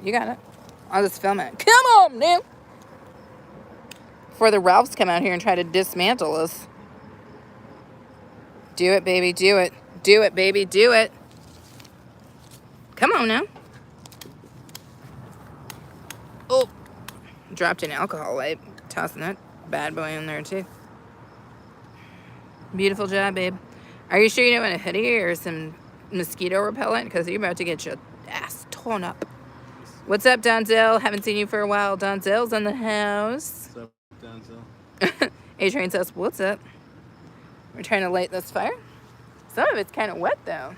You got it. I'll just film it. Come on, now. Before the Ralphs come out here and try to dismantle us. Do it, baby. Do it. Do it, baby. Do it. Come on now. Oh. Dropped an alcohol wipe. Tossing that bad boy in there, too. Beautiful job, babe. Are you sure you don't want a hoodie or some mosquito repellent? Because you're about to get your ass torn up. What's up, Donzel? Haven't seen you for a while. Donzel's in the house. What's up, Donzel? A-Train says, what's up? We're trying to light this fire. Some of it's kind of wet, though.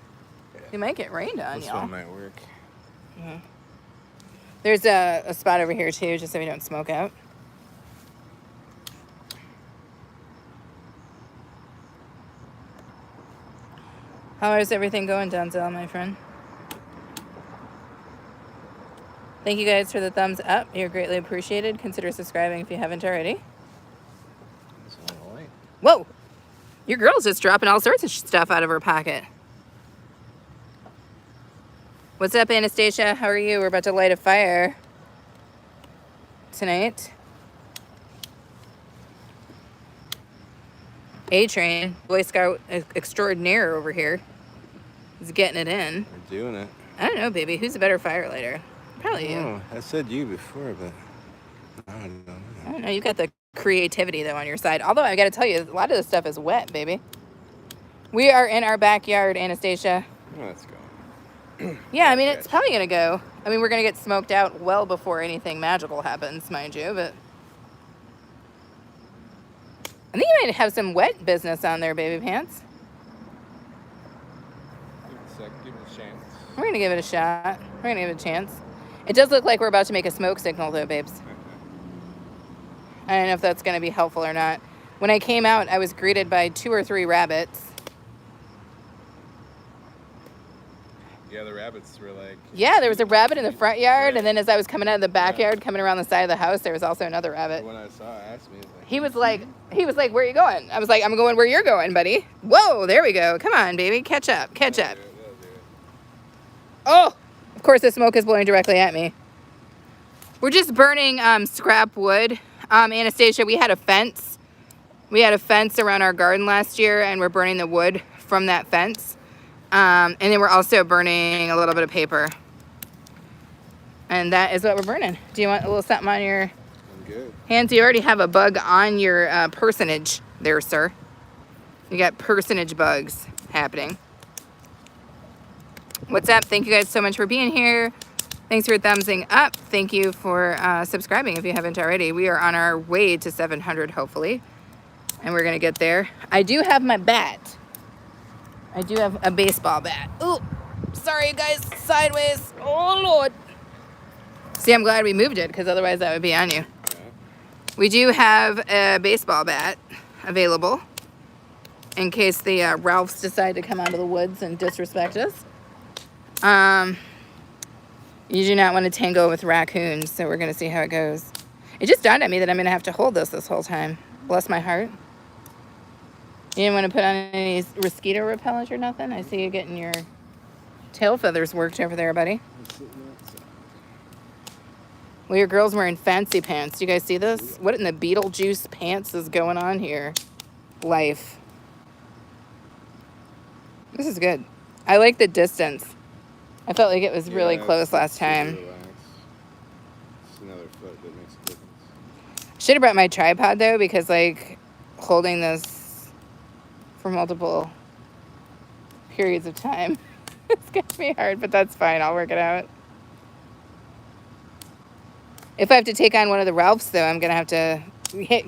Yeah. You might get rained on, This y'all. one might work. Yeah. There's a spot over here, too, just so we don't smoke out. How is everything going, Donzel, my friend? Thank you guys for the thumbs up. You're greatly appreciated. Consider subscribing if you haven't already. This one light. Whoa! Your girl's just dropping all sorts of stuff out of her pocket. What's up, Anastasia? How are you? We're about to light a fire tonight. A-Train, Boy Scout extraordinaire over here, is getting it in. We're doing it. I don't know, baby. Who's a better fire lighter? Probably you. Oh, I said you before, but I don't know. I don't know. You got the creativity, though, on your side. Although, I got to tell you, a lot of this stuff is wet, baby. We are in our backyard, Anastasia. Oh, let's go. Yeah, I mean, it's probably going to go. I mean, we're going to get smoked out well before anything magical happens, mind you, but I think you might have some wet business on there, baby pants. Give it a sec. Give it a chance. We're going to give it a shot. We're going to give it a chance. It does look like we're about to make a smoke signal, though, babes. I don't know if that's going to be helpful or not. When I came out, I was greeted by 2 or 3 rabbits. Yeah, the rabbits were like... Yeah, there was a rabbit in the front yard, and then as I was coming out of the backyard, coming around the side of the house, there was also another rabbit. When I saw it, asked me, He was like, where are you going? I was like, I'm going where you're going, buddy. Whoa, there we go. Come on, baby. Catch up. Catch up. Oh, of course the smoke is blowing directly at me. We're just burning scrap wood. Anastasia, we had a fence. We had a fence around our garden last year, and we're burning the wood from that fence. And then we're also burning a little bit of paper. And that is what we're burning. Do you want a little something on your... I'm good. Hands, you already have a bug on your personage there, sir. You got personage bugs happening. What's up? Thank you guys so much for being here. Thanks for thumbsing up. Thank you for subscribing if you haven't already. We are on our way to 700, hopefully. And we're going to get there. I do have my bat. I do have a baseball bat. Ooh, sorry, guys. Sideways. Oh, Lord. See, I'm glad we moved it, because otherwise that would be on you. We do have a baseball bat available in case the Ralphs decide to come out of the woods and disrespect us. You do not want to tango with raccoons, so we're going to see how it goes. It just dawned on me that I'm going to have to hold this whole time. Bless my heart. You didn't want to put on any mosquito repellent or nothing? I see you getting your tail feathers worked over there, buddy. Well, your girl's wearing fancy pants. Do you guys see this? What in the Beetlejuice pants is going on here? Life. This is good. I like the distance. I felt like it was really close last time. It's another foot that makes a difference. Should have brought my tripod, though, because, like, holding this for multiple periods of time, it's going to be hard, but that's fine. I'll work it out. If I have to take on one of the Ralphs, though, I'm going to have to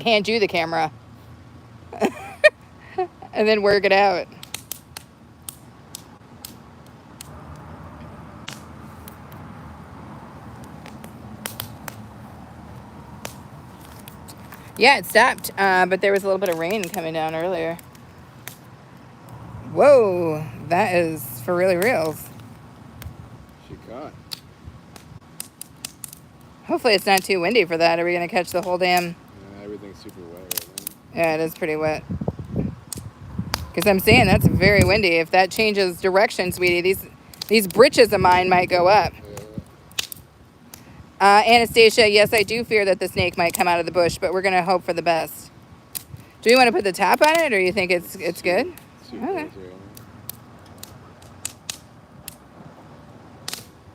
hand you the camera and then work it out. Yeah, it stopped, but there was a little bit of rain coming down earlier. Whoa, that is for really reals. She caught. Hopefully it's not too windy for that. Are we going to catch the whole damn... Yeah, everything's super wet right now. Yeah, it is pretty wet. Because I'm saying that's very windy. If that changes direction, sweetie, these britches of mine might go up. Anastasia, yes, I do fear that the snake might come out of the bush, but we're going to hope for the best. Do you want to put the top on it, or you think it's good? Okay.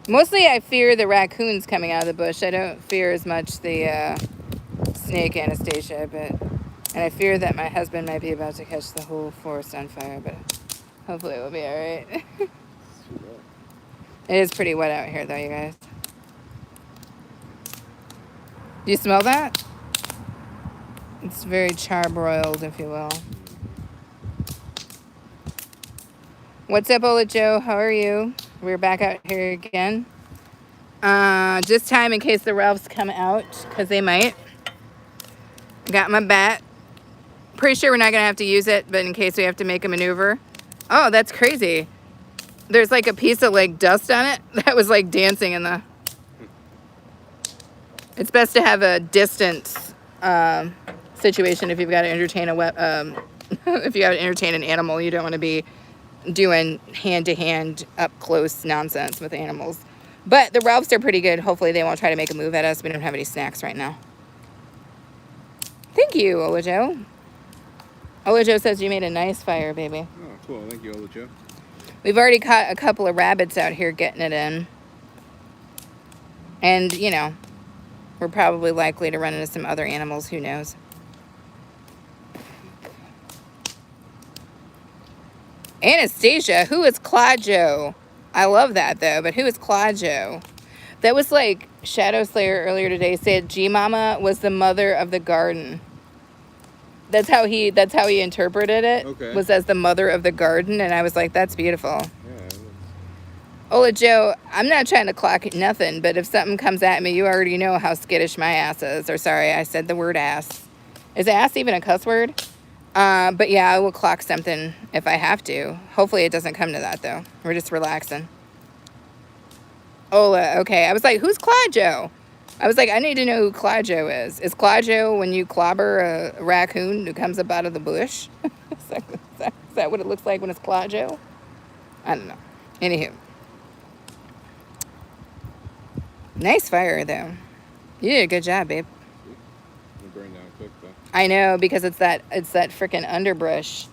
Mostly I fear the raccoons coming out of the bush. I don't fear as much the snake, Anastasia, and I fear that my husband might be about to catch the whole forest on fire, but hopefully it will be all right. It is pretty wet out here, though, you guys. Do you smell that? It's very charbroiled, if you will. What's up, Ola Joe? How are you? We're back out here again. Just time in case the Ralphs come out, because they might. Got my bat. Pretty sure we're not going to have to use it, but in case we have to make a maneuver. Oh, that's crazy. There's like a piece of like dust on it that was like dancing in the... It's best to have a distance situation if you've got to entertain if you got to entertain an animal. You don't want to be doing hand-to-hand, up-close nonsense with animals. But the Ralphs are pretty good. Hopefully they won't try to make a move at us. We don't have any snacks right now. Thank you, Olajo. Olajo says you made a nice fire, baby. Oh, cool. Thank you, Olajo. We've already caught a couple of rabbits out here getting it in. And, you know, we're probably likely to run into some other animals. Who knows? Anastasia, who is Claudio? I love that, though. But who is Claudio? That was like Shadow Slayer earlier today said G-Mama was the mother of the garden. That's how he interpreted it. Okay. Was as the mother of the garden, and I was like, that's beautiful. Yeah. Ola Joe, I'm not trying to clock nothing, but if something comes at me, you already know how skittish my ass is. Or sorry, I said the word ass. Is ass even a cuss word? But yeah, I will clock something if I have to. Hopefully it doesn't come to that, though. We're just relaxing. Ola, okay. I was like, who's Claudio? I was like, I need to know who Claudio is. Is Claudio when you clobber a raccoon who comes up out of the bush? is that what it looks like when it's Claudio? I don't know. Anywho. Nice fire, though. You did a good job, babe. It'll burn down quick, though. I know, because it's that freaking underbrush.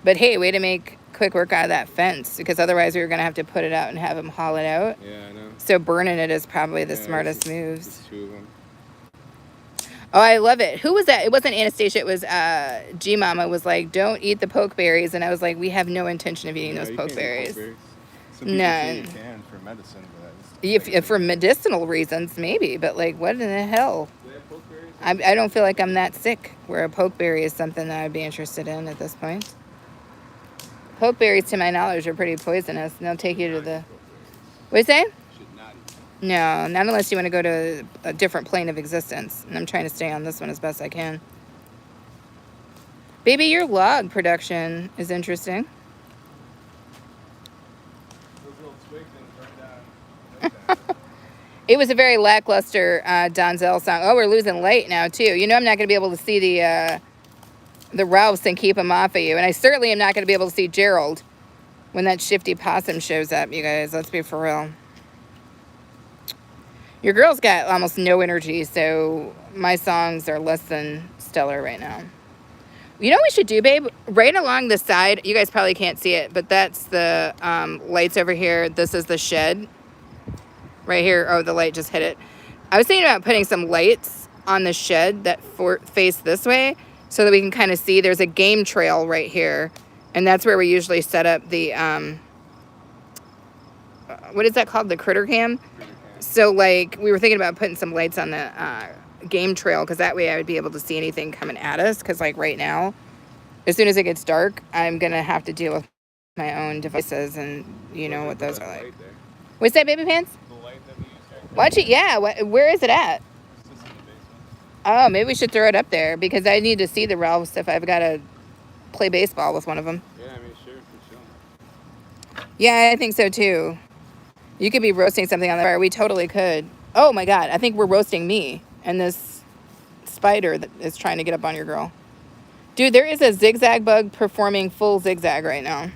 But hey, way to make quick work out of that fence, because otherwise we were going to have to put it out and have them haul it out. Yeah, I know. So burning it is probably the smartest moves. There's 2 of them. Oh, I love it. Who was that? It wasn't Anastasia. It was G-Mama was like, don't eat the pokeberries. And I was like, we have no intention of eating those pokeberries. None. You can for medicine, but If for medicinal reasons, maybe. But like, what in the hell? do they have pokeberries? I don't feel like I'm that sick where a pokeberry is something that I'd be interested in at this point. Pokeberries, to my knowledge, are pretty poisonous. And they'll take you to the... What do you say? Should not eat. No, not unless you want to go to a different plane of existence. And I'm trying to stay on this one as best I can. Baby, your log production is interesting. Those little twigs and burned down. It was a very lackluster Donzel song. Oh, we're losing light now, too. You know I'm not going to be able to see the Ralphs and keep them off of you. And I certainly am not going to be able to see Gerald when that shifty possum shows up, you guys. Let's be for real. Your girl's got almost no energy, so my songs are less than stellar right now. You know what we should do, babe? Right along the side, you guys probably can't see it, but that's the lights over here. This is the shed right here. Oh, the light just hit it. I was thinking about putting some lights on the shed that face this way so that we can kind of see. There's a game trail right here, and that's where we usually set up the, what is that called? The critter cam? So, like, we were thinking about putting some lights on the game trail because that way I would be able to see anything coming at us. Because, like, right now, as soon as it gets dark, I'm going to have to deal with my own devices, and you know what those are like. What's that, baby pants? The light that we use there. Watch it. Yeah. Where is it at? It's just in the basement. Oh, maybe we should throw it up there because I need to see the Ralphs if I've got to play baseball with one of them. Yeah, I mean, sure, for sure. Yeah, I think so, too. You could be roasting something on the fire. We totally could. Oh, my God. I think we're roasting me and this spider that is trying to get up on your girl. Dude, there is a zigzag bug performing full zigzag right now.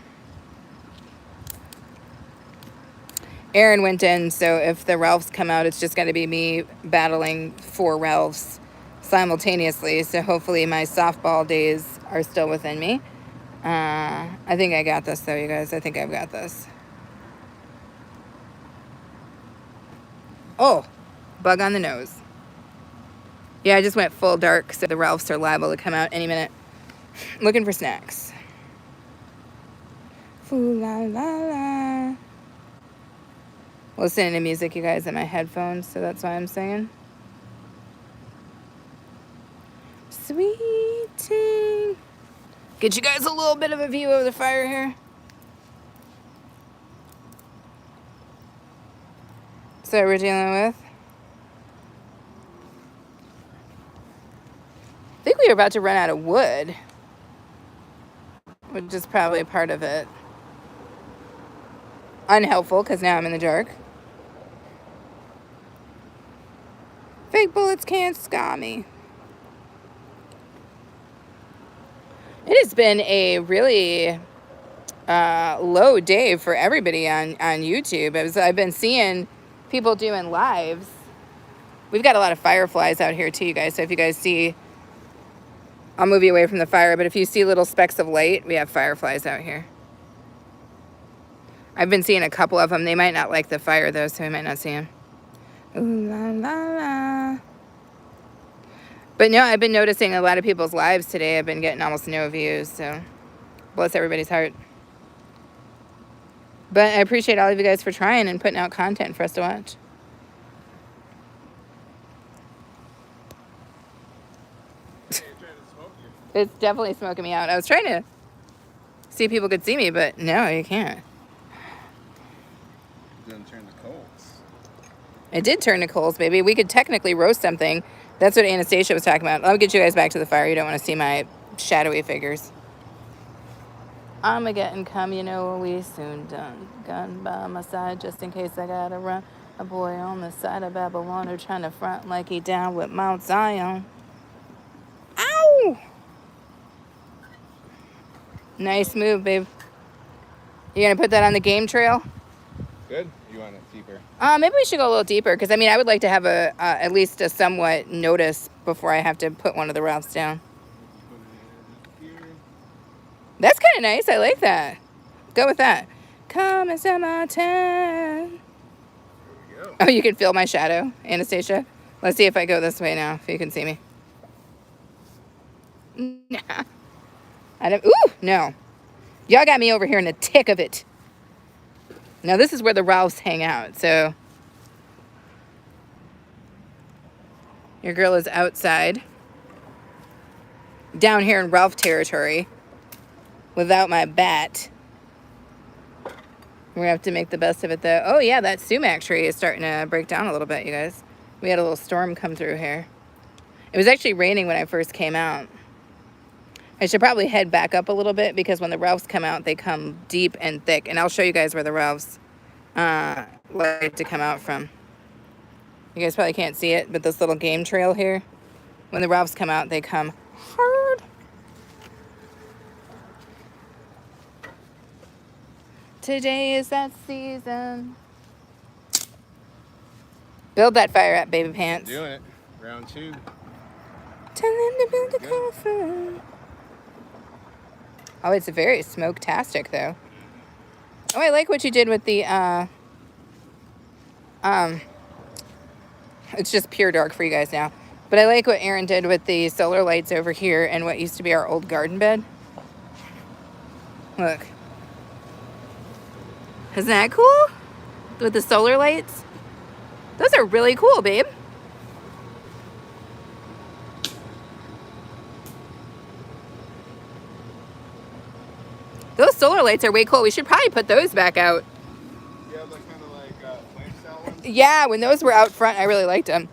Aaron went in, so if the Ralphs come out, it's just going to be me battling 4 Ralphs simultaneously. So hopefully my softball days are still within me. I think I got this, though, you guys. I think I've got this. Oh, bug on the nose. Yeah, I just went full dark, so the Ralphs are liable to come out any minute. Looking for snacks. Foo la la la. Listening to music, you guys, in my headphones, so that's why I'm singing. Sweeting. Get you guys a little bit of a view of the fire here. So we're dealing with. I think we were about to run out of wood, which is probably a part of it. Unhelpful, because now I'm in the dark. Fake bullets can't scar me. It has been a really low day for everybody on YouTube. I've been seeing people doing lives. We've got a lot of fireflies out here too, you guys. So if you guys see, I'll move you away from the fire, but if you see little specks of light, we have fireflies out here. I've been seeing a couple of them. They might not like the fire though, so we might not see them. Ooh la la la. But no, I've been noticing a lot of people's lives today. I've been getting almost no views, so bless everybody's heart. But I appreciate all of you guys for trying and putting out content for us to watch. It's definitely smoking me out. I was trying to see if people could see me, but no, you can't. It doesn't turn to coals. It did turn to coals, baby. We could technically roast something. That's what Anastasia was talking about. Let me get you guys back to the fire. You don't want to see my shadowy figures. Armageddon come, you know, we soon done. Gun by my side just in case I gotta run. A boy on the side of Babylon who trying to front like he down with Mount Zion. Ow! Nice move, babe. You gonna put that on the game trail? Good? You want it deeper? Maybe we should go a little deeper, because I mean, I would like to have at least a somewhat notice before I have to put one of the Ralphs down. That's kind of nice. I like that. Go with that. Come and set my tent. There we go. Oh, you can feel my shadow, Anastasia. Let's see if I go this way now, if you can see me. Nah. I don't. Ooh, no. Y'all got me over here in the tick of it. Now, this is where the Ralphs hang out, so. Your girl is outside. Down here in Ralph territory. Without my bat. We're going to have to make the best of it, though. Oh, yeah, that sumac tree is starting to break down a little bit, you guys. We had a little storm come through here. It was actually raining when I first came out. I should probably head back up a little bit, because when the Ralphs come out, they come deep and thick. And I'll show you guys where the Ralphs like to come out from. You guys probably can't see it, but this little game trail here, when the Ralphs come out, they come hard. Today is that season. Build that fire up, baby pants. Doing it. Round 2. Tell them to build the coffin. Oh, it's very smoke-tastic, though. Oh, I like what you did with the, it's just pure dark for you guys now. But I like what Aaron did with the solar lights over here and what used to be our old garden bed. Look. Isn't that cool? With the solar lights? Those are really cool, babe. Those solar lights are way cool. We should probably put those back out. Yeah, like kind of like lifestyle ones. Yeah, when those were out front, I really liked them.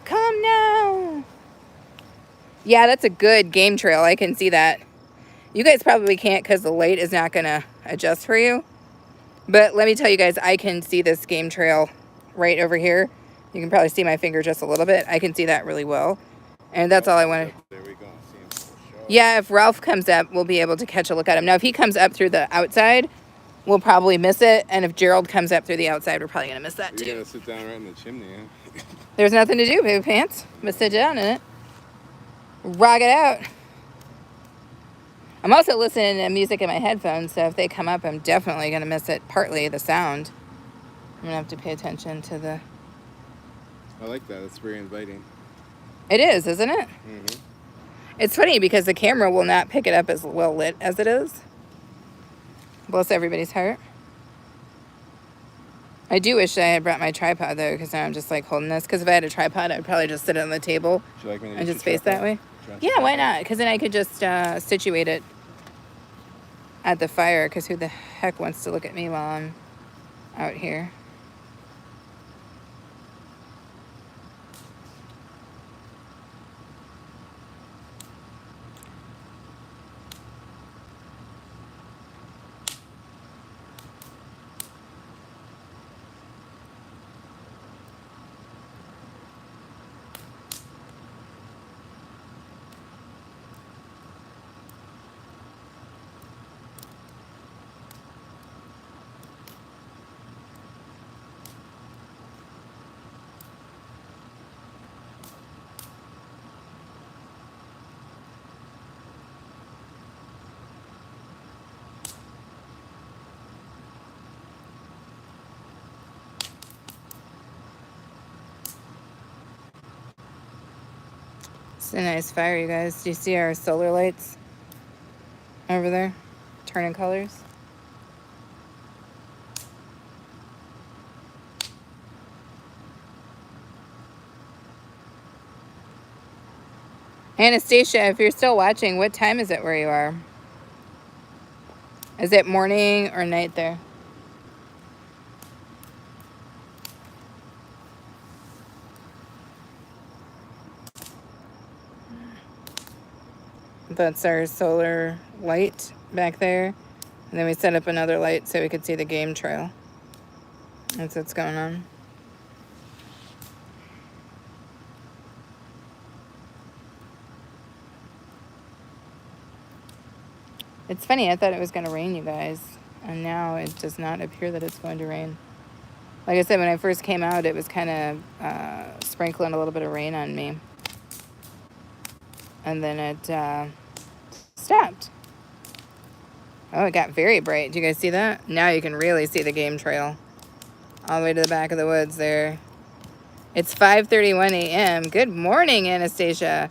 Come now. Yeah, that's a good game trail. I can see that. You guys probably can't because the light is not going to adjust for you. But let me tell you guys, I can see this game trail right over here. You can probably see my finger just a little bit. I can see that really well. And that's all I wanted. There we go. See him for sure. Yeah, if Ralph comes up, we'll be able to catch a look at him. Now, if he comes up through the outside, we'll probably miss it. And if Gerald comes up through the outside, we're probably going to miss that You're too. gonna sit down right in the chimney, huh? There's nothing to do, baby pants. But sit down in it. Rock it out. I'm also listening to music in my headphones, so if they come up, I'm definitely going to miss it. Partly the sound. I'm going to have to pay attention to the... I like that. It's very inviting. It is, isn't it? Mm-hmm. It's funny because the camera will not pick it up as well lit as it is. Bless everybody's heart. I do wish I had brought my tripod, though, because now I'm just, like, holding this. Because if I had a tripod, I'd probably just sit it on the table Would you like me to and use just the face that tripod? way. Yeah, why not? Because then I could just situate it at the fire, because who the heck wants to look at me while I'm out here? It's a nice fire, you guys. Do you see our solar lights over there turning colors? Anastasia, if you're still watching, what time is it where you are? Is it morning or night there? That's our solar light back there. And then we set up another light so we could see the game trail. That's what's going on. It's funny, I thought it was going to rain, you guys. And now it does not appear that it's going to rain. Like I said, when I first came out, it was kind of sprinkling a little bit of rain on me. And then it stopped. Oh, it got very bright. Do you guys see that? Now you can really see the game trail. All the way to the back of the woods there. It's 5:31 a.m. Good morning, Anastasia.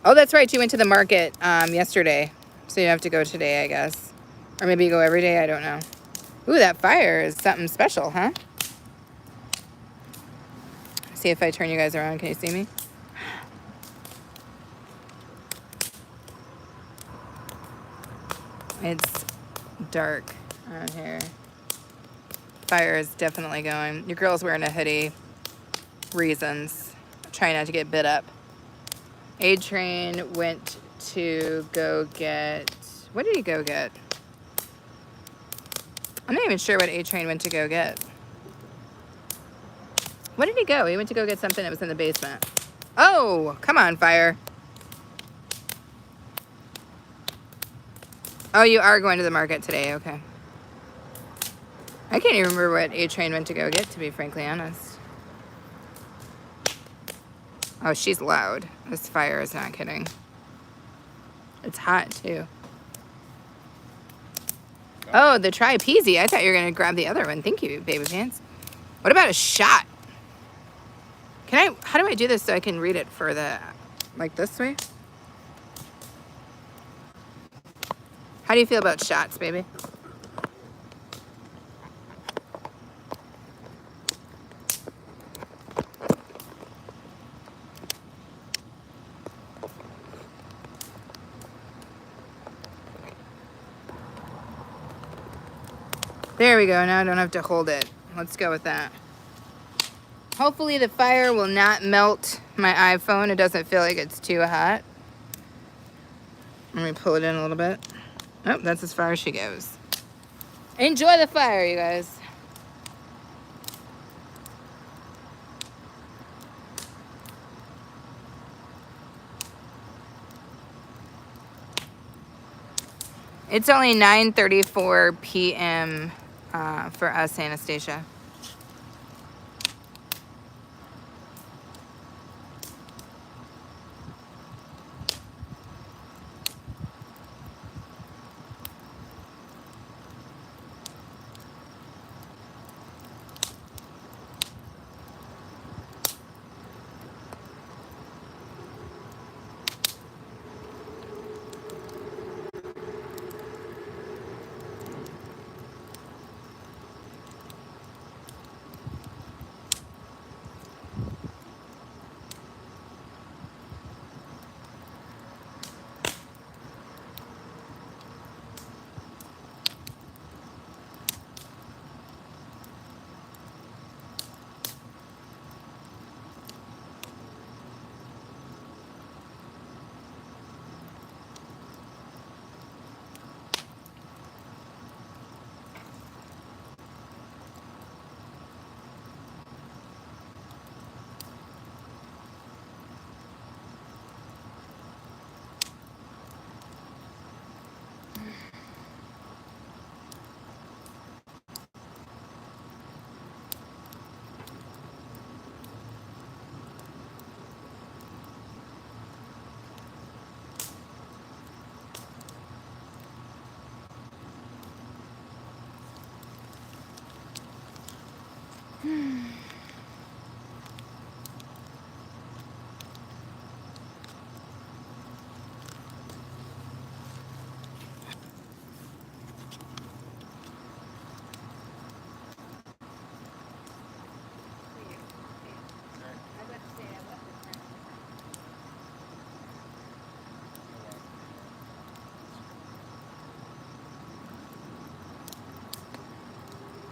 Oh, that's right. You went to the market yesterday. So you have to go today, I guess. Or maybe you go every day. I don't know. Ooh, that fire is something special, huh? See if I turn you guys around. Can you see me? It's dark out here. Fire is definitely going. Your girl's wearing a hoodie. Reasons. Trying not to get bit up. A-Train went to go get... What did he go get? I'm not even sure what A-Train went to go get. What did he go? He went to go get something that was in the basement. Oh, come on, fire. Oh, you are going to the market today. Okay. I can't even remember what A-Train went to go get, to be frankly honest. Oh, she's loud. This fire is not kidding. It's hot, too. Oh, the Tri-Peasy. I thought you were going to grab the other one. Thank you, baby pants. What about a shot? How do I do this so I can read it for the, like this way? How do you feel about shots, baby? There we go. Now I don't have to hold it. Let's go with that. Hopefully the fire will not melt my iPhone. It doesn't feel like it's too hot. Let me pull it in a little bit. Oh, that's as far as she goes. Enjoy the fire, you guys. It's only 9:34 p.m. for us, Anastasia.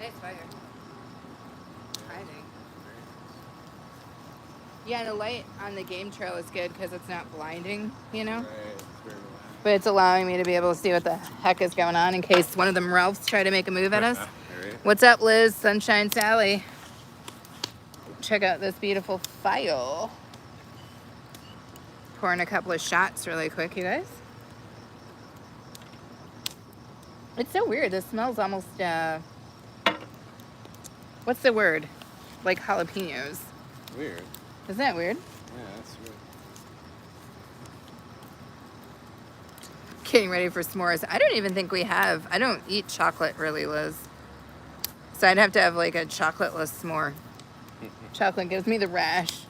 Nice fire. Surprising. Yeah, the light on the game trail is good because it's not blinding, you know? Right. It's very relaxed. But it's allowing me to be able to see what the heck is going on in case one of them Ralphs try to make a move at us. Right. What's up, Liz? Sunshine Sally. Check out this beautiful file. Pouring a couple of shots really quick, you guys. It's so weird. This smells almost, what's the word? Like jalapenos. Weird. Isn't that weird? Yeah, that's weird. Getting ready for s'mores. I don't even think we have. I don't eat chocolate really, Liz. So I'd have to have like a chocolateless s'more. Chocolate gives me the rash.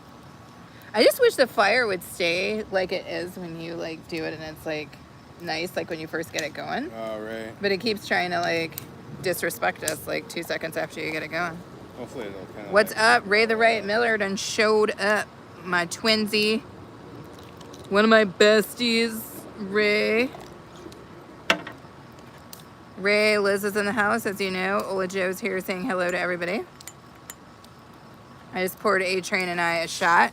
I just wish the fire would stay like it is when you like do it and it's like nice, like when you first get it going. Oh, right. But it keeps trying to like disrespect us like 2 seconds after you get it going. Hopefully it'll kind of. What's up? Ray the Right Miller done showed up. My twinsy. One of my besties, Ray. Ray, Liz is in the house, as you know. Ola Joe's here saying hello to everybody. I just poured A-Train and I a shot.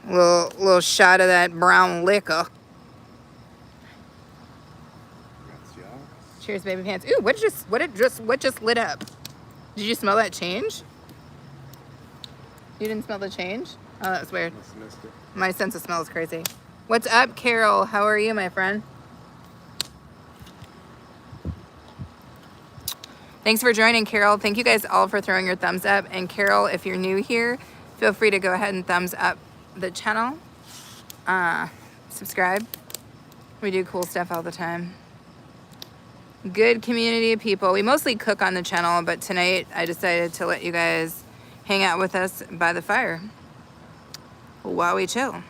Little shot of that brown liquor. Cheers, baby pants. Ooh, what just lit up? Did you smell that change? You didn't smell the change? Oh, that was weird. Must have missed it. My sense of smell is crazy. What's up, Carol? How are you, my friend? Thanks for joining, Carol. Thank you guys all for throwing your thumbs up. And Carol, if you're new here, feel free to go ahead and thumbs up the channel. Subscribe. We do cool stuff all the time. Good community of people. We mostly cook on the channel, but tonight I decided to let you guys hang out with us by the fire while we chill.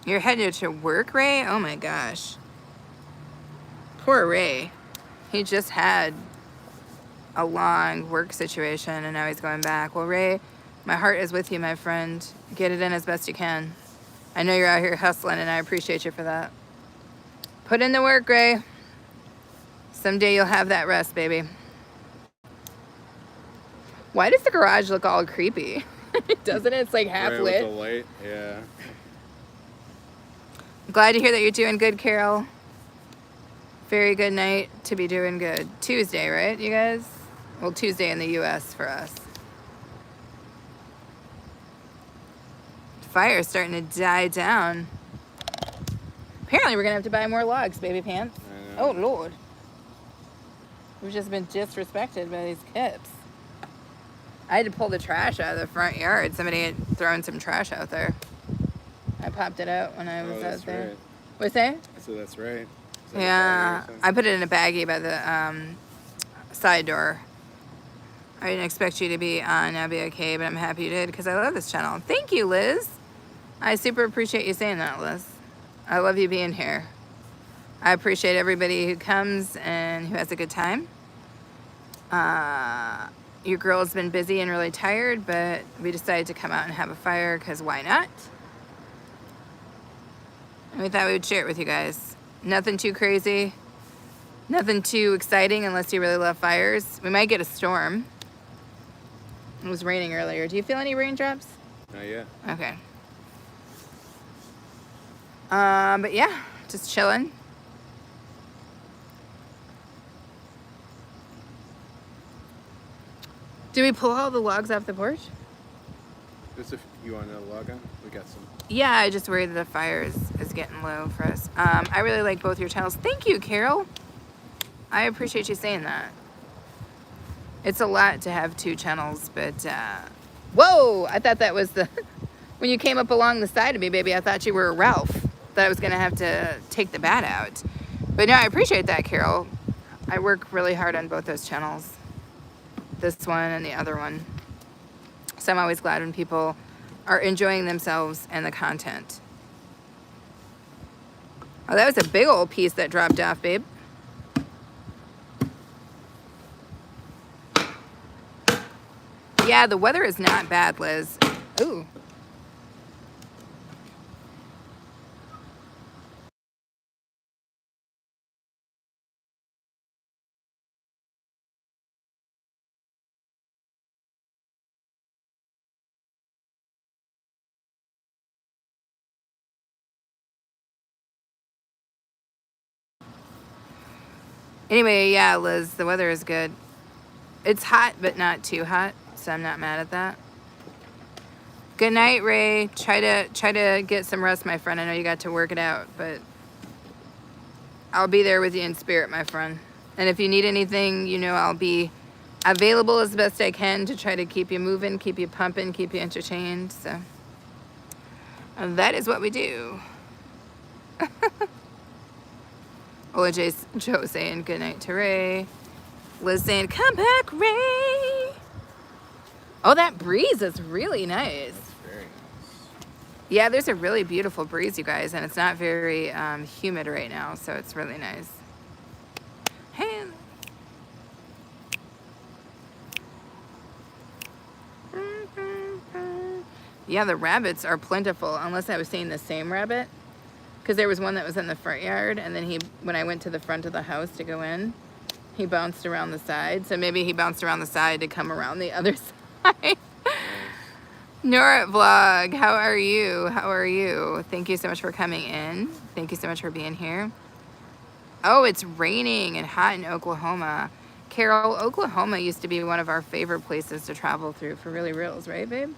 You're headed to work, Ray? Oh my gosh. Poor Ray. He just had a long work situation and now he's going back. Well, Ray, my heart is with you, my friend. Get it in as best you can. I know you're out here hustling and I appreciate you for that. Put in the work, Ray. Someday you'll have that rest, baby. Why does the garage look all creepy? Doesn't it? It's like half Right, lit. with the light, yeah. Glad to hear that you're doing good, Carol. Very good night to be doing good. Tuesday, right, you guys? Well, Tuesday in the U.S. for us. Fire's starting to die down. Apparently we're gonna have to buy more logs, baby pants. I know. Oh Lord. We've just been disrespected by these kids. I had to pull the trash out of the front yard. Somebody had thrown some trash out there. I popped it out when I was that's out there. right. What's that? So that's right. Is that Yeah, a bag or I put it in a baggie by the side door. I didn't expect you to be on I'll Be Okay, but I'm happy you did because I love this channel. Thank you, Liz. I super appreciate you saying that, Liz. I love you being here. I appreciate everybody who comes and who has a good time. Your girl has been busy and really tired, but we decided to come out and have a fire because why not? And we thought we would share it with you guys. Nothing too crazy. Nothing too exciting unless you really love fires. We might get a storm. It was raining earlier. Do you feel any raindrops? Not yet. Okay. But yeah, just chilling. Did we pull all the logs off the porch? Just if you want another log on, we got some. Yeah, I just worried that the fire is getting low for us. I really like both your channels. Thank you, Carol. I appreciate you saying that. It's a lot to have two channels, but whoa! I thought that was the when you came up along the side of me, baby. I thought you were Ralph. That I was gonna have to take the bat out. But no, I appreciate that, Carol. I work really hard on both those channels. This one and the other one. So I'm always glad when people are enjoying themselves and the content. Oh, that was a big old piece that dropped off, babe. Yeah, the weather is not bad, Liz. Ooh. Anyway, yeah, Liz, the weather is good. It's hot, but not too hot, so I'm not mad at that. Good night, Ray. Try to get some rest, my friend. I know you got to work it out, but I'll be there with you in spirit, my friend. And if you need anything, you know I'll be available as best I can to try to keep you moving, keep you pumping, keep you entertained. So and that is what we do. Ola Joe saying good night to Ray. Liz saying, come back, Ray. Oh, that breeze is really nice. Very nice. Yeah, there's a really beautiful breeze, you guys, and it's not very humid right now, so it's really nice. Hey. Yeah, the rabbits are plentiful, unless I was seeing the same rabbit. Because there was one that was in the front yard, and then when I went to the front of the house to go in, he bounced around the side. So maybe he bounced around the side to come around the other side. Nora Vlog, how are you? How are you? Thank you so much for coming in. Thank you so much for being here. Oh, it's raining and hot in Oklahoma. Carol, Oklahoma used to be one of our favorite places to travel through for really reals, right, babe?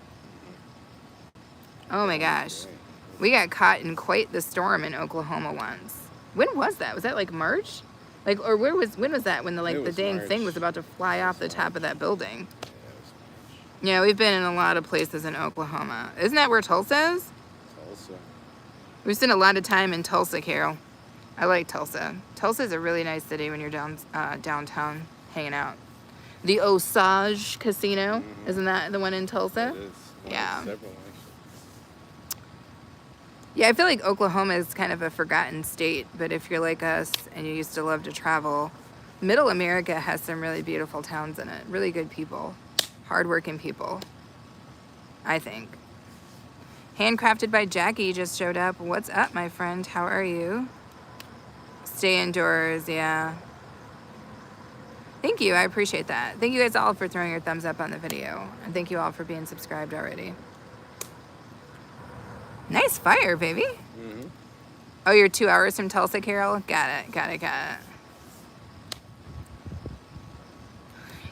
Oh my gosh. We got caught in quite the storm in Oklahoma once. When was that? Was that like March? Like, or when was that when the dang March. thing was about to fly off the top of that building? Yeah, it was March. Yeah, we've been in a lot of places in Oklahoma. Isn't that where Tulsa is? Tulsa. We've spent a lot of time in Tulsa, Carol. I like Tulsa. Tulsa is a really nice city when you're downtown hanging out. The Osage Casino, isn't that the one in Tulsa? It is. Well, Yeah. several, actually. Yeah, I feel like Oklahoma is kind of a forgotten state, but if you're like us and you used to love to travel, Middle America has some really beautiful towns in it. Really good people. Hardworking people, I think. Handcrafted by Jackie just showed up. What's up, my friend? How are you? Stay indoors, yeah. Thank you, I appreciate that. Thank you guys all for throwing your thumbs up on the video. And thank you all for being subscribed already. Nice fire, baby. Mm-hmm. Oh, you're 2 hours from Tulsa, Carol? Got it.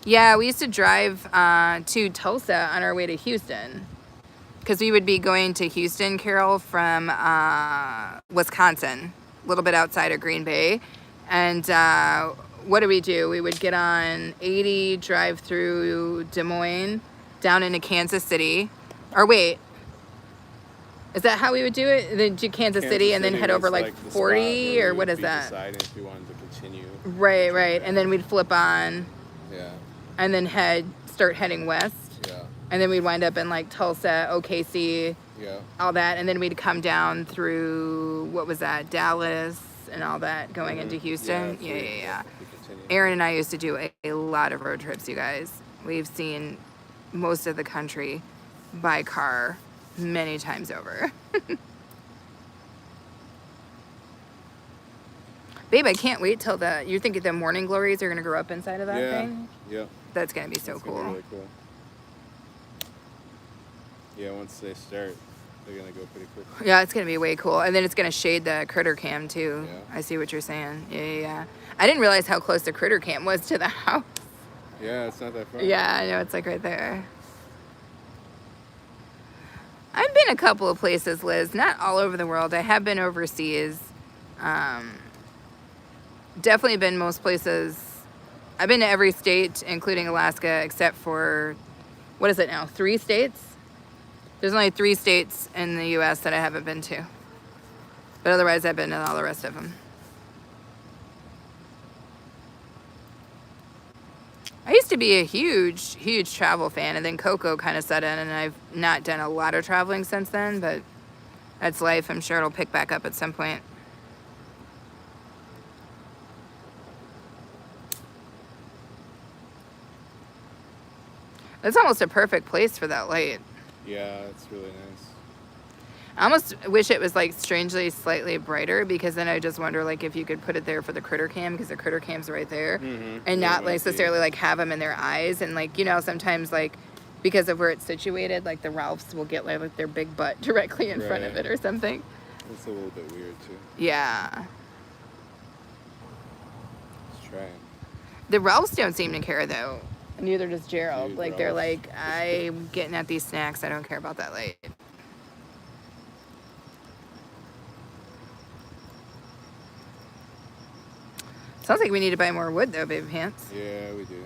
Yeah, we used to drive to Tulsa on our way to Houston. Because we would be going to Houston, Carol, from Wisconsin. a little bit outside of Green Bay. And what do? We would get on 80, drive through Des Moines, down into Kansas City. Or wait, is that how we would do it? Then do Kansas City and then head over like the 40, spot where or we what would is be that? deciding if we wanted to continue. Right. And then we'd flip on Yeah. and then start heading west. Yeah. And then we'd wind up in like Tulsa, OKC, Yeah. all that. And then we'd come down through, what was that, Dallas and all that, going into Houston. so Yeah. we continue. Aaron and I used to do a lot of road trips, you guys. We've seen most of the country by car many times over. Babe, I can't wait till you think the morning glories are going to grow up inside of that thing? Yeah. That's going to be so It's cool. gonna be really cool. Yeah, once they start, they're gonna go pretty quick. Yeah, it's going to be way cool. And then it's going to shade the critter cam too. Yeah. I see what you're saying. Yeah. I didn't realize how close the critter cam was to the house. Yeah, it's not that far. Yeah, I know. It's like right there. I've been a couple of places, Liz. Not all over the world. I have been overseas. Definitely been most places. I've been to every state, including Alaska, except for, what is it now, 3 states? There's only 3 states in the U.S. that I haven't been to. But otherwise, I've been to all the rest of them. I used to be a huge travel fan, and then Coco kind of set in, and I've not done a lot of traveling since then, but that's life. I'm sure it'll pick back up at some point. It's almost a perfect place for that light. Yeah, it's really nice. I almost wish it was like strangely slightly brighter, because then I just wonder like if you could put it there for the critter cam, because the critter cam's right there, and not necessarily like have them in their eyes, and like, you know, sometimes like because of where it's situated, like the Ralphs will get like their big butt directly in front of it or something. It's a little bit weird too. Yeah. Let's try it. The Ralphs don't seem to care though. Neither does Gerald. Dude, Like they're Ralphs. like, I'm getting at these snacks. I don't care about that light. Sounds like we need to buy more wood though, baby pants. Yeah, we do.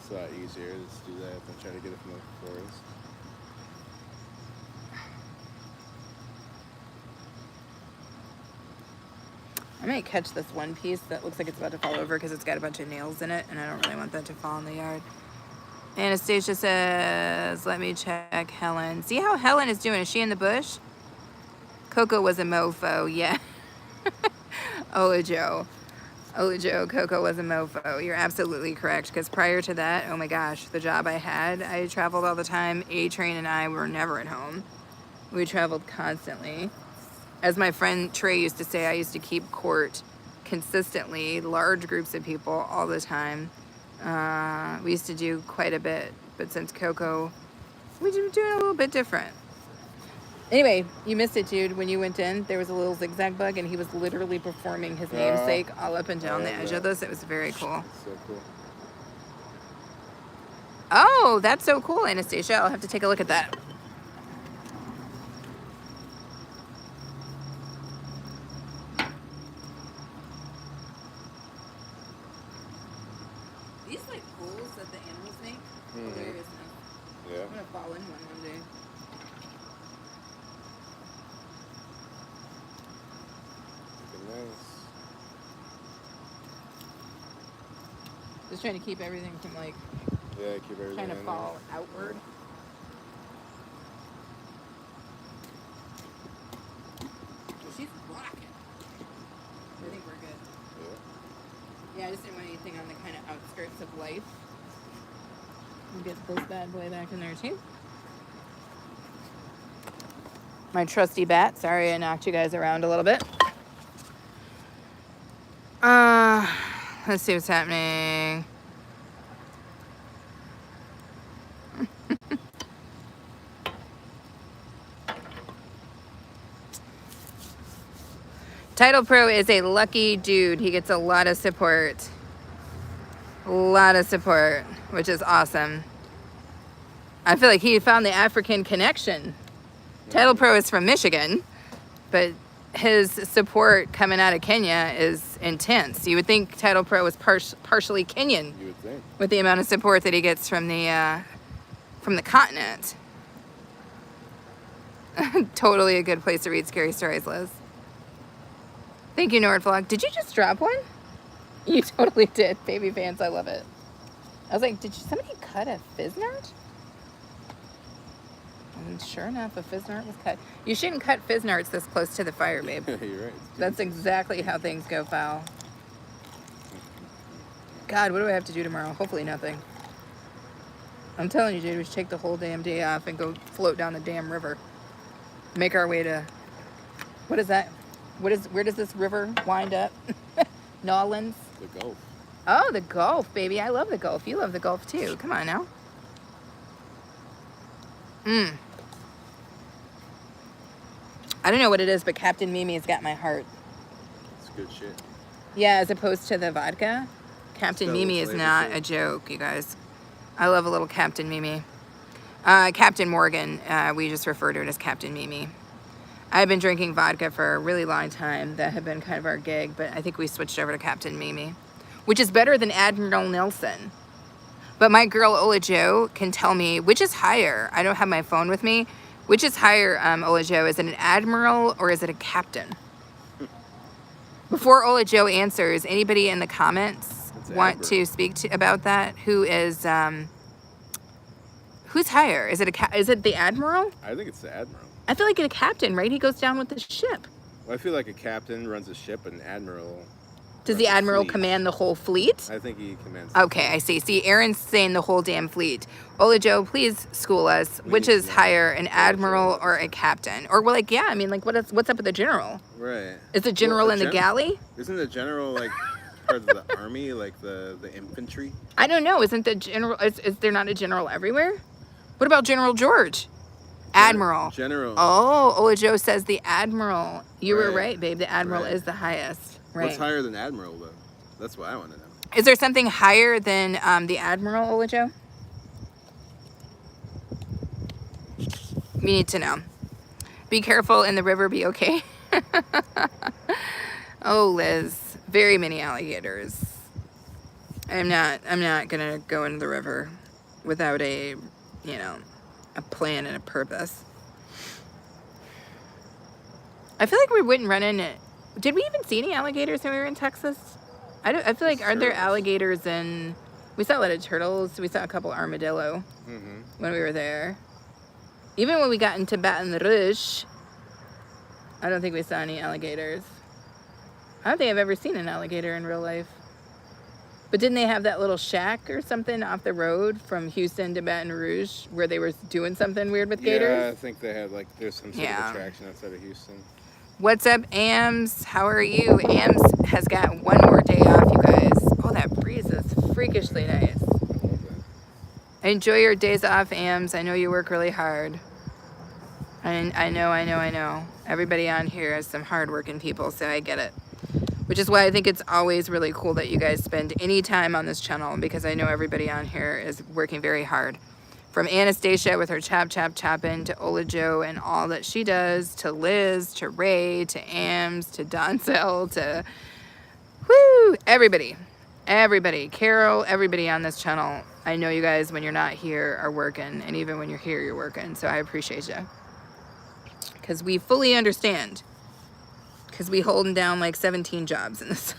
It's a lot easier to just do that than try to get it from the forest. I might catch this one piece that looks like it's about to fall over because it's got a bunch of nails in it, and I don't really want that to fall in the yard. Anastasia says, let me check Helen. See how Helen is doing? Is she in the bush? Coco was a mofo, yeah. Olajo, Coco was a mofo. You're absolutely correct, because prior to that, oh my gosh, the job I had, I traveled all the time. A-Train and I were never at home. We traveled constantly. As my friend Trey used to say, I used to keep court consistently, large groups of people all the time. We used to do quite a bit, but since Coco, we were doing a little bit different. Anyway, you missed it, dude. When you went in, there was a little zigzag bug, and he was literally performing his namesake all up and down the edge of this. It was very cool. It's so cool. Oh, that's so cool, Anastasia. I'll have to take a look at that. These like holes that the animals make, hilarious. Yeah. I'm gonna fall in one day. Looking nice. Just trying to keep everything from like Yeah, keep everything trying to in fall outward. She's blocking. I think we're good. there. Yeah, I just didn't want anything on the kind of outskirts of life. We'll get this bad boy back in there too. My trusty bat. Sorry I knocked you guys around a little bit. Let's see what's happening. Title Pro is a lucky dude. He gets a lot of support. A lot of support, which is awesome. I feel like he found the African connection. Title Pro is from Michigan, but his support coming out of Kenya is intense. You would think Title Pro was partially Kenyan You would think. with the amount of support that he gets from the continent. Totally a good place to read scary stories, Liz. Thank you, Nordvlog. Did you just drop one? You totally did. Baby fans, I love it. I was like, did somebody cut a Fiznart? And sure enough, a Fiznart was cut. You shouldn't cut Fiznarts this close to the fire, babe. You're right. That's exactly how things go foul. God, what do I have to do tomorrow? Hopefully nothing. I'm telling you, dude, we should take the whole damn day off and go float down the damn river. Make our way to, what is that? Where does this river wind up? Nolans? The Gulf. Oh, the Gulf, baby. I love the Gulf. You love the Gulf too. Come on now. I don't know what it is, but Captain Mimi's got my heart. It's good shit. Yeah, as opposed to the vodka. Captain Still Mimi is flavor not too. a joke, you guys. I love a little Captain Mimi. Captain Morgan, we just refer to it as Captain Mimi. I've been drinking vodka for a really long time. That had been kind of our gig, but I think we switched over to Captain Mimi, which is better than Admiral Nelson. But my girl Ola Jo can tell me which is higher. I don't have my phone with me. Which is higher, Ola Jo? Is it an admiral or is it a captain? Before Ola Jo answers, anybody in the comments It's want admiral. to speak to about that? Who is who's higher? Is it the admiral? I think it's the admiral. I feel like a captain, right? He goes down with the ship. Well, I feel like a captain runs a ship, and an admiral. Does runs the a admiral fleet. command the whole fleet? I think he commands. Okay, I see. See, Aaron's saying the whole damn fleet. Ola Jo, please school us. We Which need is to know. higher, an Ola Jo admiral loves or a it. captain? Or well, like, yeah, I mean, like, what's up with the general? Right. Is the general Well, in the galley? Isn't the general like part of the army, like the infantry? I don't know. Isn't the general? Is there not a general everywhere? What about General George? Admiral. General. Oh, Ola Jo says the admiral. You were Right. right, babe. The admiral Right. is the highest. Right. What's higher than admiral though? That's what I want to know. Is there something higher than the admiral, Ola Jo? We need to know. Be careful in the river. Be okay. Oh, Liz, very many alligators. I'm not gonna go into the river without a plan and a purpose. I feel like we wouldn't run into. Did we even see any alligators when we were in Texas? I feel like aren't there Turtles. alligators in? We saw a lot of turtles. We saw a couple armadillo Mm-hmm. when we were there. Even when we got into Baton Rouge, I don't think we saw any alligators. I don't think I've ever seen an alligator in real life. But didn't they have that little shack or something off the road from Houston to Baton Rouge where they were doing something weird with Yeah, gators? I think they had there's some sort Yeah. of attraction outside of Houston. What's up, Ams? How are you? Ams has got one more day off, you guys. Oh, that breeze is freakishly nice. I love that. Enjoy your days off, Ams. I know you work really hard. And I know. Everybody on here is some hardworking people, so I get it. Which is why I think it's always really cool that you guys spend any time on this channel, because I know everybody on here is working very hard. From Anastasia with her chopping to Ola Jo and all that she does, to Liz, to Ray, to Ams, to Donzel, to everybody. Carol, everybody on this channel. I know you guys, when you're not here, are working, and even when you're here, you're working. So I appreciate you, because we fully understand. Because we holding down like 17 jobs in this.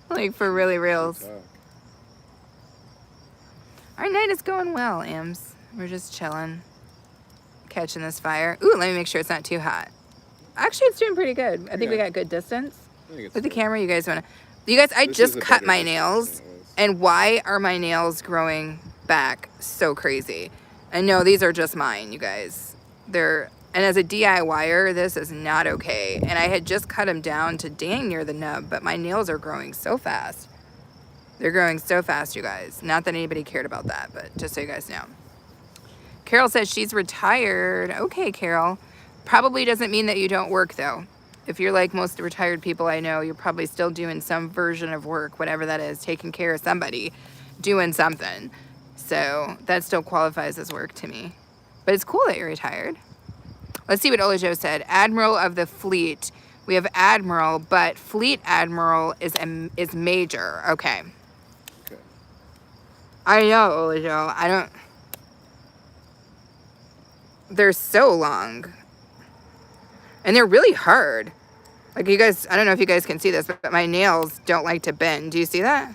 Like for really reals. Talk. Our night is going well, Ams. We're just chilling. Catching this fire. Ooh, let me make sure it's not too hot. Actually, it's doing pretty good. I think we Yeah. got good distance. I think it's With the good. camera, you guys want to... You guys, I This just is a cut better my distance nails. than it was. And why are my nails growing back so crazy? And no, these are just mine, you guys. And as a DIYer, this is not okay. And I had just cut them down to dang near the nub, but my nails are growing so fast. They're growing so fast, you guys. Not that anybody cared about that, but just so you guys know. Carol says she's retired. Okay, Carol. Probably doesn't mean that you don't work, though. If you're like most retired people I know, you're probably still doing some version of work, whatever that is, taking care of somebody, doing something. So that still qualifies as work to me. But it's cool that you're retired. Let's see what Olajo said. Admiral of the fleet. We have admiral, but fleet admiral is major. Okay. Okay. I know, Olajo. I don't. They're so long, and they're really hard. Like you guys, I don't know if you guys can see this, but my nails don't like to bend. Do you see that?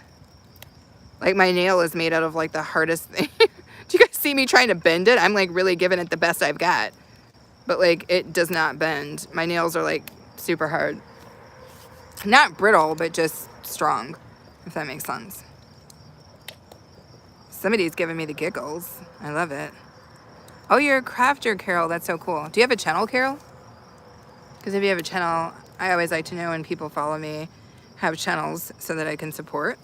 Like my nail is made out of like the hardest thing. Do you guys see me trying to bend it? I'm like really giving it the best I've got. But like it does not bend. My nails are like super hard. Not brittle, but just strong, if that makes sense. Somebody's giving me the giggles. I love it. Oh, you're a crafter, Carol. That's so cool. Do you have a channel, Carol? Because if you have a channel, I always like to know when people follow me have channels so that I can support.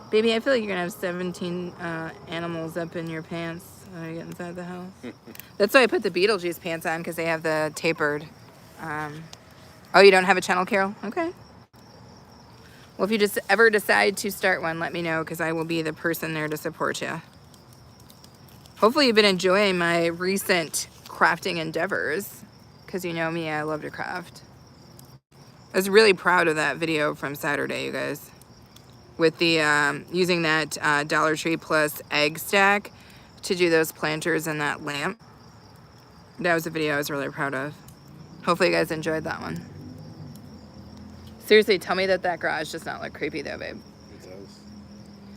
Baby, I feel like you're going to have 17 animals up in your pants when I get inside the house. That's why I put the Beetlejuice pants on, because they have the tapered. Oh, you don't have a channel, Carol? Okay. Well, if you just ever decide to start one, let me know, because I will be the person there to support you. Hopefully you've been enjoying my recent crafting endeavors, because you know me, I love to craft. I was really proud of that video from Saturday, you guys. With the using that Dollar Tree Plus egg stack to do those planters and that lamp. That was a video I was really proud of. Hopefully you guys enjoyed that one. Seriously, tell me that garage does not look creepy though, babe. It does.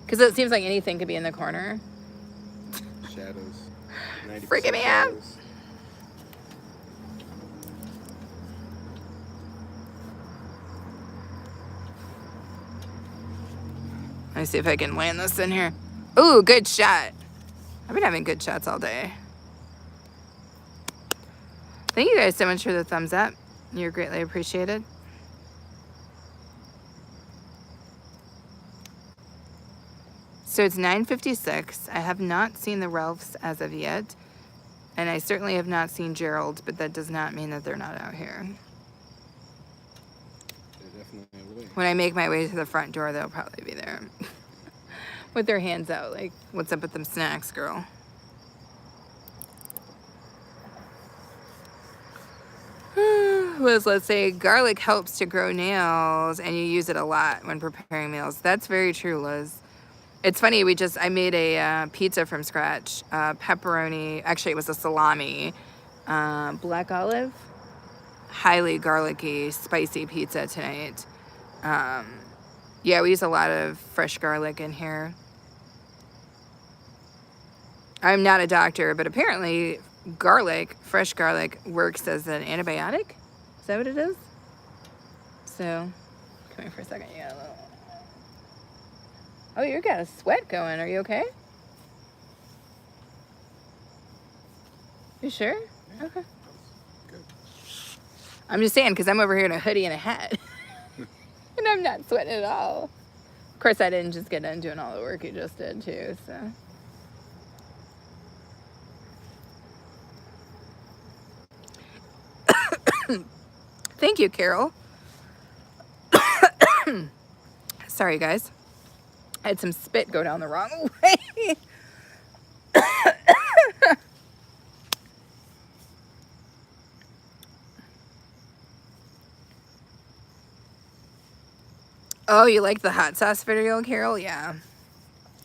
Because it seems like anything could be in the corner. Shadows. 90% Freaking me out. shadows. Let me see if I can land this in here. Ooh, good shot. I've been having good shots all day. Thank you guys so much for the thumbs up. You're greatly appreciated. So it's 9:56. I have not seen the Ralphs as of yet. And I certainly have not seen Gerald, but that does not mean that they're not out here. They're definitely away. When I make my way to the front door, they'll probably be there. With their hands out, like, what's up with them snacks, girl? Liz, let's say garlic helps to grow nails and you use it a lot when preparing meals. That's very true, Liz. It's funny, I made a pizza from scratch. Pepperoni, actually it was a salami, black olive, highly garlicky, spicy pizza tonight. Yeah, we use a lot of fresh garlic in here. I'm not a doctor, but apparently fresh garlic works as an antibiotic. Is that what it is? So, come here for a second. Yeah. Oh, you got a sweat going. Are you okay? You sure? Yeah. Okay. Good. I'm just saying, because I'm over here in a hoodie and a hat. And I'm not sweating at all. Of course, I didn't just get done doing all the work you just did, too, so. Thank you, Carol. Sorry, guys. I had some spit go down the wrong way. Oh, you like the hot sauce video, Carol? Yeah.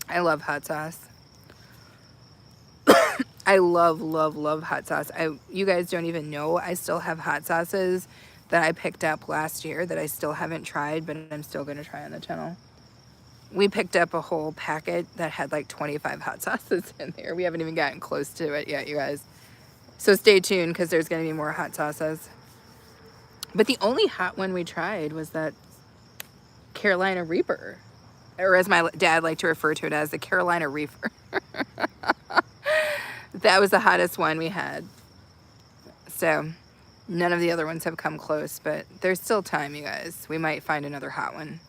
I love hot sauce. I love, love, love hot sauce. You guys don't even know I still have hot sauces that I picked up last year that I still haven't tried, but I'm still going to try on the channel. We picked up a whole packet that had like 25 hot sauces in there. We haven't even gotten close to it yet, you guys. So stay tuned, because there's going to be more hot sauces. But the only hot one we tried was that Carolina Reaper. Or as my dad liked to refer to it as, the Carolina Reaper. That was the hottest one we had. So none of the other ones have come close, but there's still time, you guys. We might find another hot one.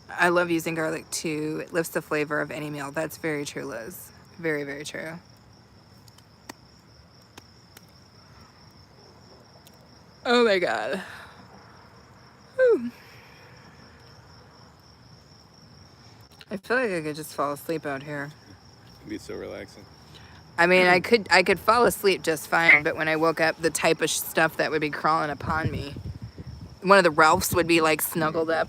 I love using garlic too. It lifts the flavor of any meal. That's very true, Liz. Very, very true. Oh my God. Whew. I feel like I could just fall asleep out here. It'd be so relaxing. I mean, I could fall asleep just fine, but when I woke up, the type of stuff that would be crawling upon me. One of the Ralphs would be like snuggled up,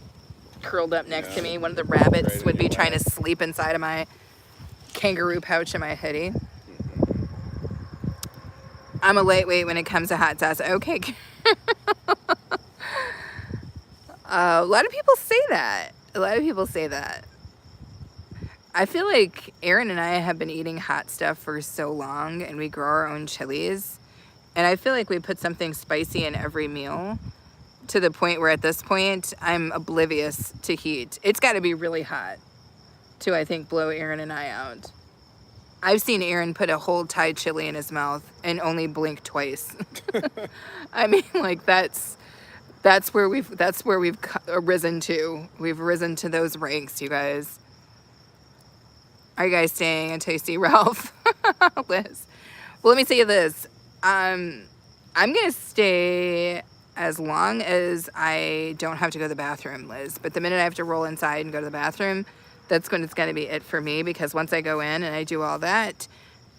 curled up next to me. One of the rabbits Right would in be your trying to lap. sleep inside of my kangaroo pouch in my hoodie. I'm a lightweight when it comes to hot sauce. Okay. A lot of people say that. A lot of people say that. I feel like Aaron and I have been eating hot stuff for so long, and we grow our own chilies. And I feel like we put something spicy in every meal to the point where at this point, I'm oblivious to heat. It's got to be really hot to, I think, blow Aaron and I out. I've seen Aaron put a whole Thai chili in his mouth and only blink twice. I mean, like that's where we've risen to. We've risen to those ranks, you guys. Are you guys staying until you see Ralph? Liz. Well, let me tell you this. I'm going to stay as long as I don't have to go to the bathroom, Liz. But the minute I have to roll inside and go to the bathroom, that's when it's going to be it for me. Because once I go in and I do all that,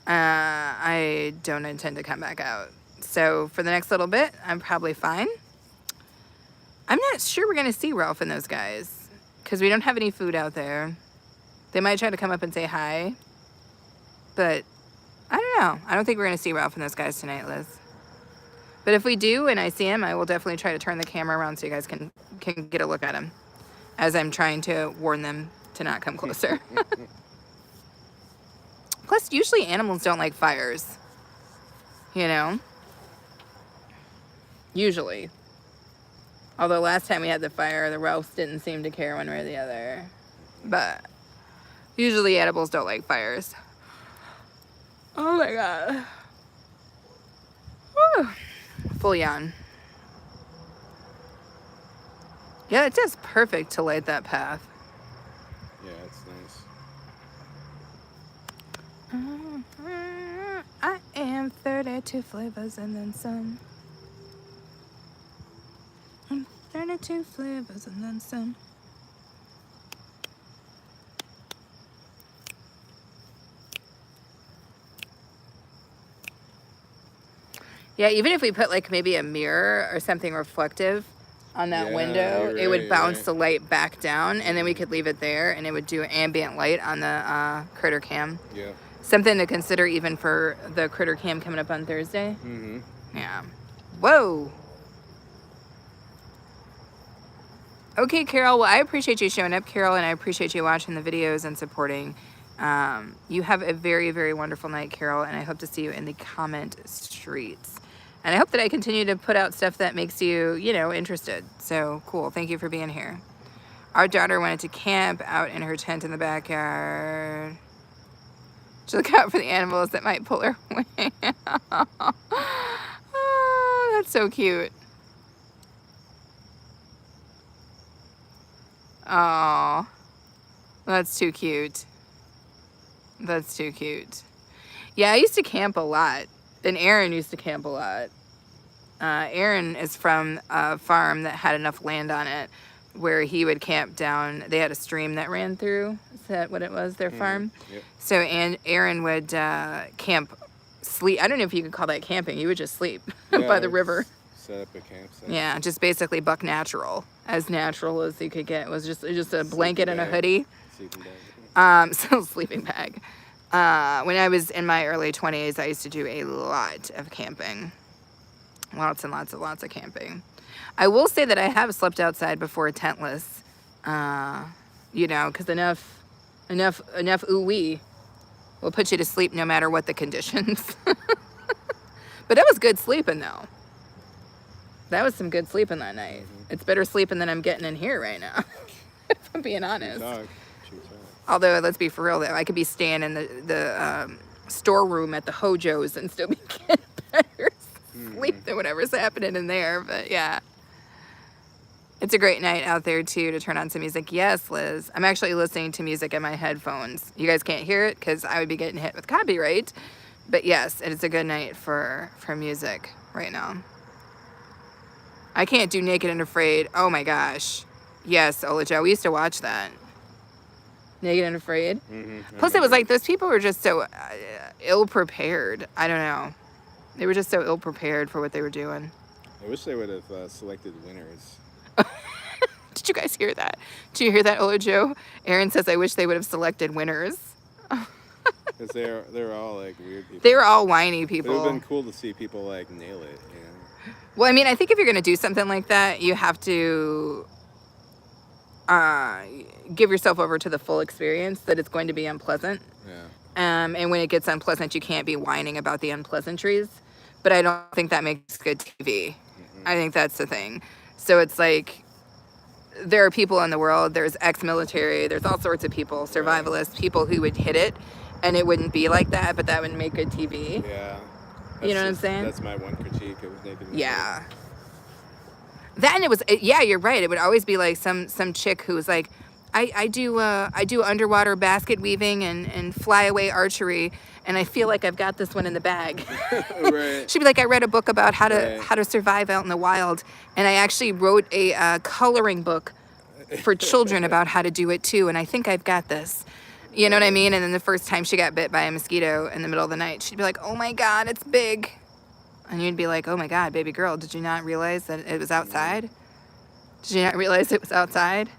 I don't intend to come back out. So for the next little bit, I'm probably fine. I'm not sure we're going to see Ralph and those guys. Because we don't have any food out there. They might try to come up and say hi. But I don't know. I don't think we're going to see Ralph and those guys tonight, Liz. But if we do and I see him, I will definitely try to turn the camera around so you guys can get a look at him. As I'm trying to warn them to not come closer. Plus, usually animals don't like fires. You know? Usually. Although last time we had the fire, the Ralphs didn't seem to care one way or the other. But usually animals don't like fires. Oh my god. Whew. Full yawn. Yeah, it's just perfect to light that path. Yeah, it's nice. I am 32 flavors and then some. 32 flavors and then some. Yeah, even if we put like maybe a mirror or something reflective on that Yeah, window, you're it would right, bounce right. the light back down, and then we could leave it there, and it would do ambient light on the critter cam. Yeah. Something to consider even for the critter cam coming up on Thursday. Mm-hmm. Yeah. Whoa. Okay, Carol. Well, I appreciate you showing up, Carol, and I appreciate you watching the videos and supporting. You have a very, very wonderful night, Carol, and I hope to see you in the comment streets. And I hope that I continue to put out stuff that makes you, you know, interested. So, cool. Thank you for being here. Our daughter wanted to camp out in her tent in the backyard. To look out for the animals that might pull her away. Oh, that's so cute. Oh, that's too cute. That's too cute. Yeah, I used to camp a lot. And Aaron used to camp a lot. Aaron is from a farm that had enough land on it where he would camp down. They had a stream that ran through. Is that what it was, their farm? Yep. So Aaron would camp, sleep. I don't know if you could call that camping. You would just sleep by the river. Set up a campsite. Yeah, just basically buck natural. As natural as you could get. It was just a blanket and a bag. hoodie. Sleeping bag. So sleeping bag. When I was in my early 20s, I used to do a lot of camping. Lots and lots and lots of camping. I will say that I have slept outside before tentless. You know, because enough ooh-wee will put you to sleep no matter what the conditions. But it was good sleeping, though. That was some good sleeping that night. Mm-hmm. It's better sleeping than I'm getting in here right now, if I'm being honest. Talk. Although, let's be for real, though. I could be staying in the storeroom at the Hojo's and still be getting better sleep than whatever's happening in there. But, yeah. It's a great night out there, too, to turn on some music. Yes, Liz. I'm actually listening to music in my headphones. You guys can't hear it because I would be getting hit with copyright. But, yes, it is a good night for music right now. I can't do Naked and Afraid. Oh, my gosh. Yes, Ola Joe. We used to watch that. Naked and Afraid. Mm-hmm. Plus, it was like those people were just so ill prepared. I don't know. They were just so ill prepared for what they were doing. I wish they would have selected winners. Did you guys hear that? Did you hear that, Olo Joe? Aaron says, I wish they would have selected winners. Because they're all like weird people. They were all whiny It would have people. been cool to see people like nail it, you know? Well, I mean, I think if you're going to do something like that, you have to give yourself over to the full experience, that it's going to be unpleasant. Yeah. And when it gets unpleasant, you can't be whining about the unpleasantries. But I don't think that makes good TV. Mm-hmm. I think that's the thing. So it's like, there are people in the world, there's ex-military, there's all sorts of people, survivalists, people who would hit it, and it wouldn't be like that, but that would make good TV. Yeah. You know what I'm saying? That's my one critique of Naked and Yeah. That, and it was, yeah, you're right. It would always be like some chick who was like, I do underwater basket weaving and flyaway archery, and I feel like I've got this one in the bag. Right. She'd be like, I read a book about how to Right. how to survive out in the wild, and I actually wrote a coloring book for children about how to do it too, and I think I've got this. You know what I mean? And then the first time she got bit by a mosquito in the middle of the night, she'd be like, oh my God, it's big. And you'd be like, oh my God, baby girl, did you not realize that it was outside? Did you not realize it was outside?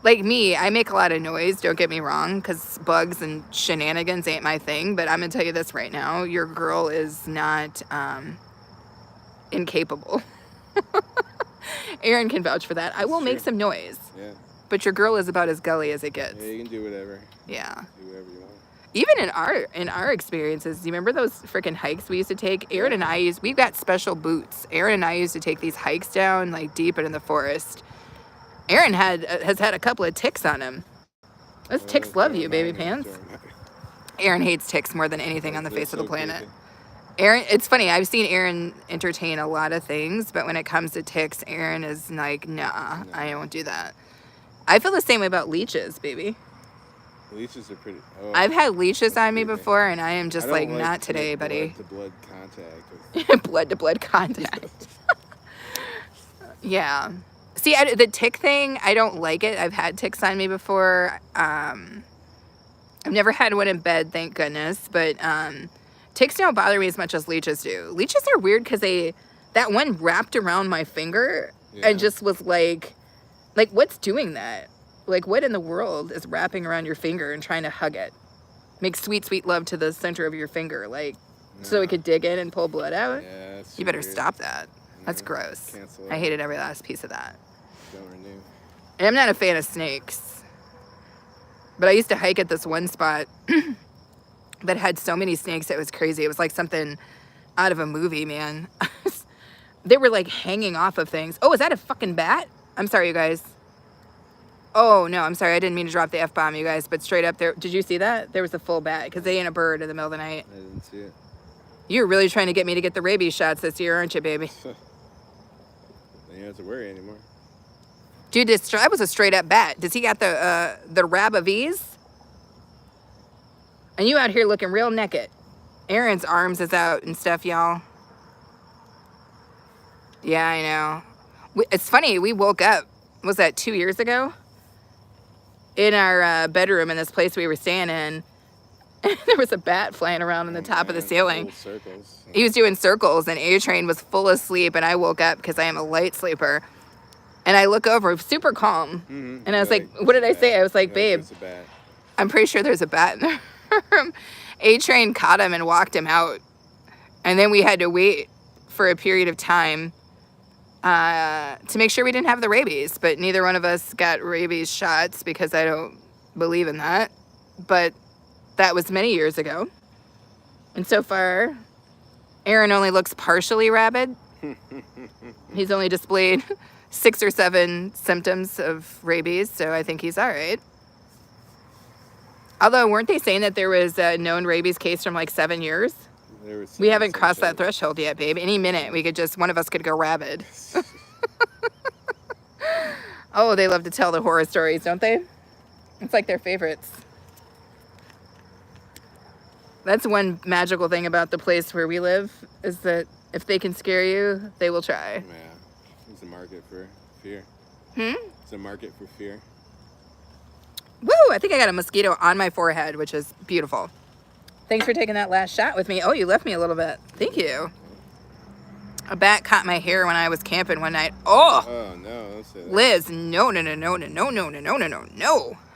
Like me, I make a lot of noise, don't get me wrong, because bugs and shenanigans ain't my thing. But I'm going to tell you this right now. Your girl is not incapable. Aaron can vouch for that. I will make true. some noise. Yeah. But your girl is about as gully as it gets. Yeah, you can do whatever. Yeah. Do whatever you want. Even in our experiences, do you remember those freaking hikes we used to take? Aaron and I we've got special boots. Aaron and I used to take these hikes down like deep into the forest. Aaron has had a couple of ticks on him. Those ticks love you, baby pants. Aaron hates ticks more than anything on the face of the planet. Aaron, it's funny, I've seen Aaron entertain a lot of things, but when it comes to ticks, Aaron is like, nah, I won't do that. I feel the same way about leeches, baby. Leeches are pretty. Oh, I've had leeches on me creepy. before, and I am just I don't like, not to today, make buddy. Blood-to-blood contact. With, Blood-to-blood contact. Yeah. See, the tick thing, I don't like it. I've had ticks on me before. I've never had one in bed, thank goodness. But ticks don't bother me as much as leeches do. Leeches are weird because that one wrapped around my finger and just was like, what's doing that? Like, what in the world is wrapping around your finger and trying to hug it? Make sweet, sweet love to the center of your finger, like, so it could dig in and pull blood out? Yeah, that's You better weird. stop that. That's Yeah, gross. cancel I it. hated every last piece of that. Don't renew. And I'm not a fan of snakes. But I used to hike at this one spot that had so many snakes, it was crazy. It was like something out of a movie, man. They were like hanging off of things. Oh, is that a fucking bat? I'm sorry, you guys. Oh, no, I'm sorry. I didn't mean to drop the F-bomb, you guys. But straight up there, did you see that? There was a full bat because they ain't a bird in the middle of the night. I didn't see it. You're really trying to get me to get the rabies shots this year, aren't you, baby? Then you don't have to worry anymore. Dude, that was a straight up bat. Does he got the Rabavs? And you out here looking real naked. Aaron's arms is out and stuff, y'all. Yeah, I know. It's funny. We woke up, was that 2 years ago? In our bedroom in this place we were staying in. There was a bat flying around on the top of the ceiling. Little circles. He was doing circles, and A-Train was full asleep, and I woke up because I am a light sleeper. And I look over, super calm. Mm-hmm. And I was like, what did I say? I was like, babe, It's a bat. I'm pretty sure there's a bat in the room. A-Train caught him and walked him out. And then we had to wait for a period of time to make sure we didn't have the rabies. But neither one of us got rabies shots because I don't believe in that. But that was many years ago. And so far, Aaron only looks partially rabid. He's only displayed 6 or 7 symptoms of rabies, so I think he's all right. Although, weren't they saying that there was a known rabies case from like 7 years? We haven't crossed that threshold yet, babe. Any minute, one of us could go rabid. Oh, they love to tell the horror stories, don't they? It's like their favorites. That's one magical thing about the place where we live, is that if they can scare you, they will try. Yeah. It's a market for fear. Hmm? It's a market for fear. Woo! I think I got a mosquito on my forehead, which is beautiful. Thanks for taking that last shot with me. Oh, you left me a little bit. Thank you. A bat caught my hair when I was camping one night. Oh, Oh no, don't say that. Liz, no.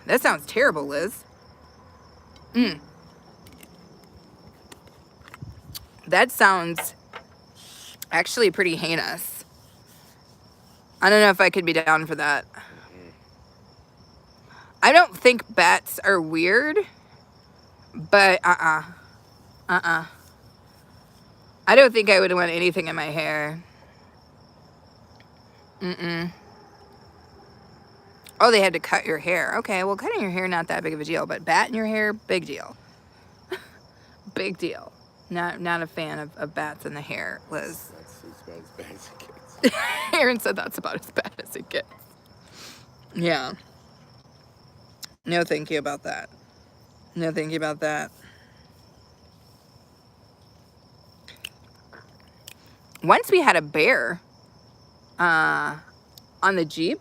That sounds terrible, Liz. That sounds actually pretty heinous. I don't know if I could be down for that. I don't think bats are weird, but I don't think I would want anything in my hair. Oh, they had to cut your hair. Okay, well, cutting your hair, not that big of a deal, but bat in your hair, big deal. Big deal. Not a fan of bats in the hair, Liz. That's as bad as it gets. Aaron said that's about as bad as it gets. Yeah. No thank you about that. No thank you about that. Once we had a bear on the Jeep.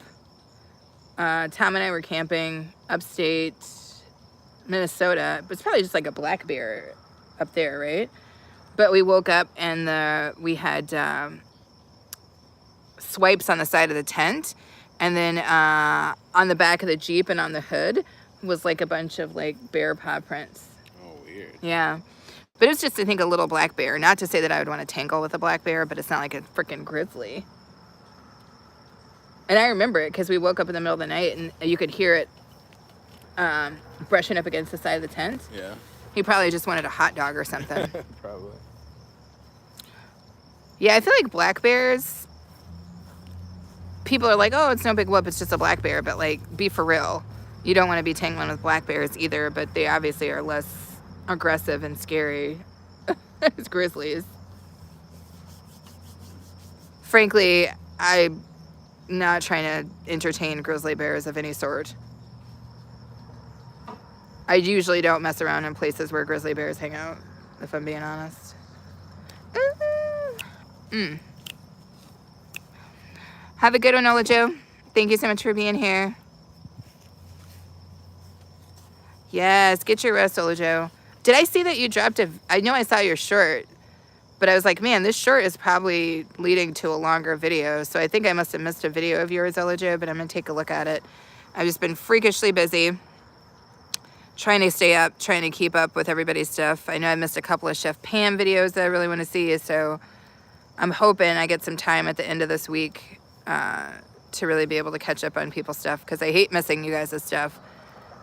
Tom and I were camping upstate Minnesota. It's probably just like a black bear up there, right? But we woke up and we had swipes on the side of the tent, and then on the back of the Jeep and on the hood was like a bunch of like bear paw prints. Oh, weird. Yeah. But it's just, I think, a little black bear. Not to say that I would want to tangle with a black bear, but it's not like a freaking grizzly. And I remember it because we woke up in the middle of the night and you could hear it brushing up against the side of the tent. Yeah. He probably just wanted a hot dog or something. Probably. Yeah, I feel like black bears, people are like, oh, it's no big whoop, it's just a black bear. But like, be for real. You don't want to be tangling with black bears either, but they obviously are less aggressive and scary as grizzlies. Frankly, I'm not trying to entertain grizzly bears of any sort. I usually don't mess around in places where grizzly bears hang out, if I'm being honest. Have a good one, Ola Joe. Thank you so much for being here. Yes, get your rest, Ola Joe. Did I see that you dropped I know I saw your shirt, but I was like, man, this shirt is probably leading to a longer video. So I think I must have missed a video of yours, Ola Joe, but I'm going to take a look at it. I've just been freakishly busy trying to stay up, trying to keep up with everybody's stuff. I know I missed a couple of Chef Pam videos that I really want to see, so I'm hoping I get some time at the end of this week to really be able to catch up on people's stuff, because I hate missing you guys' stuff.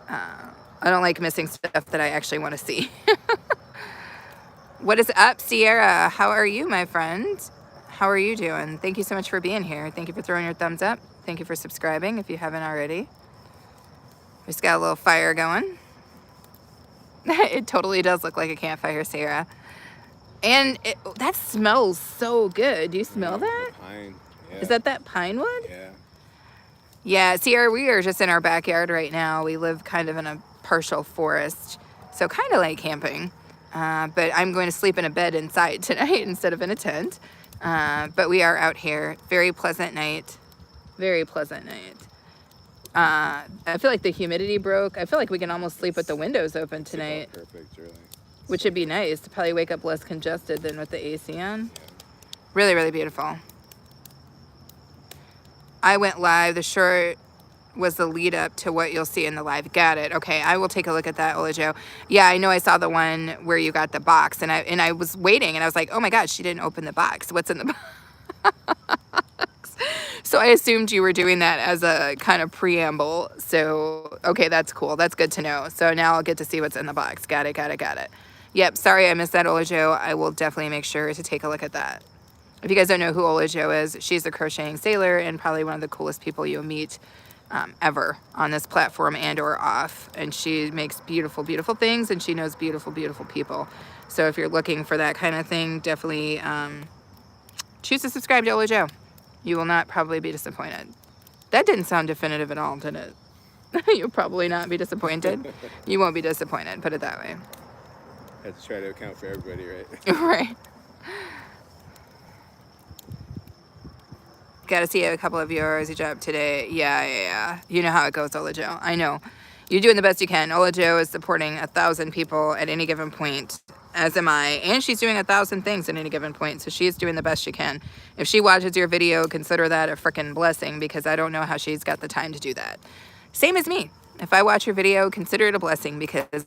I don't like missing stuff that I actually want to see. What is up, Sierra? How are you, my friend? How are you doing? Thank you so much for being here. Thank you for throwing your thumbs up. Thank you for subscribing if you haven't already. We just got a little fire going. It totally does look like a campfire, Sarah. And that smells so good. Do you smell that? Pine. Yeah. Is that pine wood? Yeah. Yeah, Sierra, we are just in our backyard right now. We live kind of in a partial forest, so kind of like camping. But I'm going to sleep in a bed inside tonight instead of in a tent. But we are out here. Very pleasant night. Very pleasant night. I feel like the humidity broke. I feel like we can almost sleep with the windows open tonight. Perfect, really. Which would be nice to probably wake up less congested than with the AC on. Really, really beautiful. I went live. The shirt was the lead up to what you'll see in the live. Got it. Okay, I will take a look at that, Ola Joe. Yeah, I know I saw the one where you got the box, and I was waiting, and I was like, oh my God, she didn't open the box. What's in the box? So I assumed you were doing that as a kind of preamble. So, okay, that's cool. That's good to know. So now I'll get to see what's in the box. Got it. Yep, sorry I missed that, Ola Joe. I will definitely make sure to take a look at that. If you guys don't know who Ola Joe is, she's a crocheting sailor and probably one of the coolest people you'll meet ever on this platform and or off. And she makes beautiful, beautiful things, and she knows beautiful, beautiful people. So if you're looking for that kind of thing, definitely choose to subscribe to Ola Joe. You will not probably be disappointed. That didn't sound definitive at all, did it? You'll probably not be disappointed. You won't be disappointed, put it that way. Had to try to account for everybody, right? Right. Got to see a couple of yours you dropped today. Yeah. You know how it goes, Ola Joe. I know. You're doing the best you can. Ola Joe is supporting 1,000 people at any given point, as am I. And she's doing 1,000 things at any given point, so she's doing the best she can. If she watches your video, consider that a freaking blessing, because I don't know how she's got the time to do that. Same as me. If I watch your video, consider it a blessing, because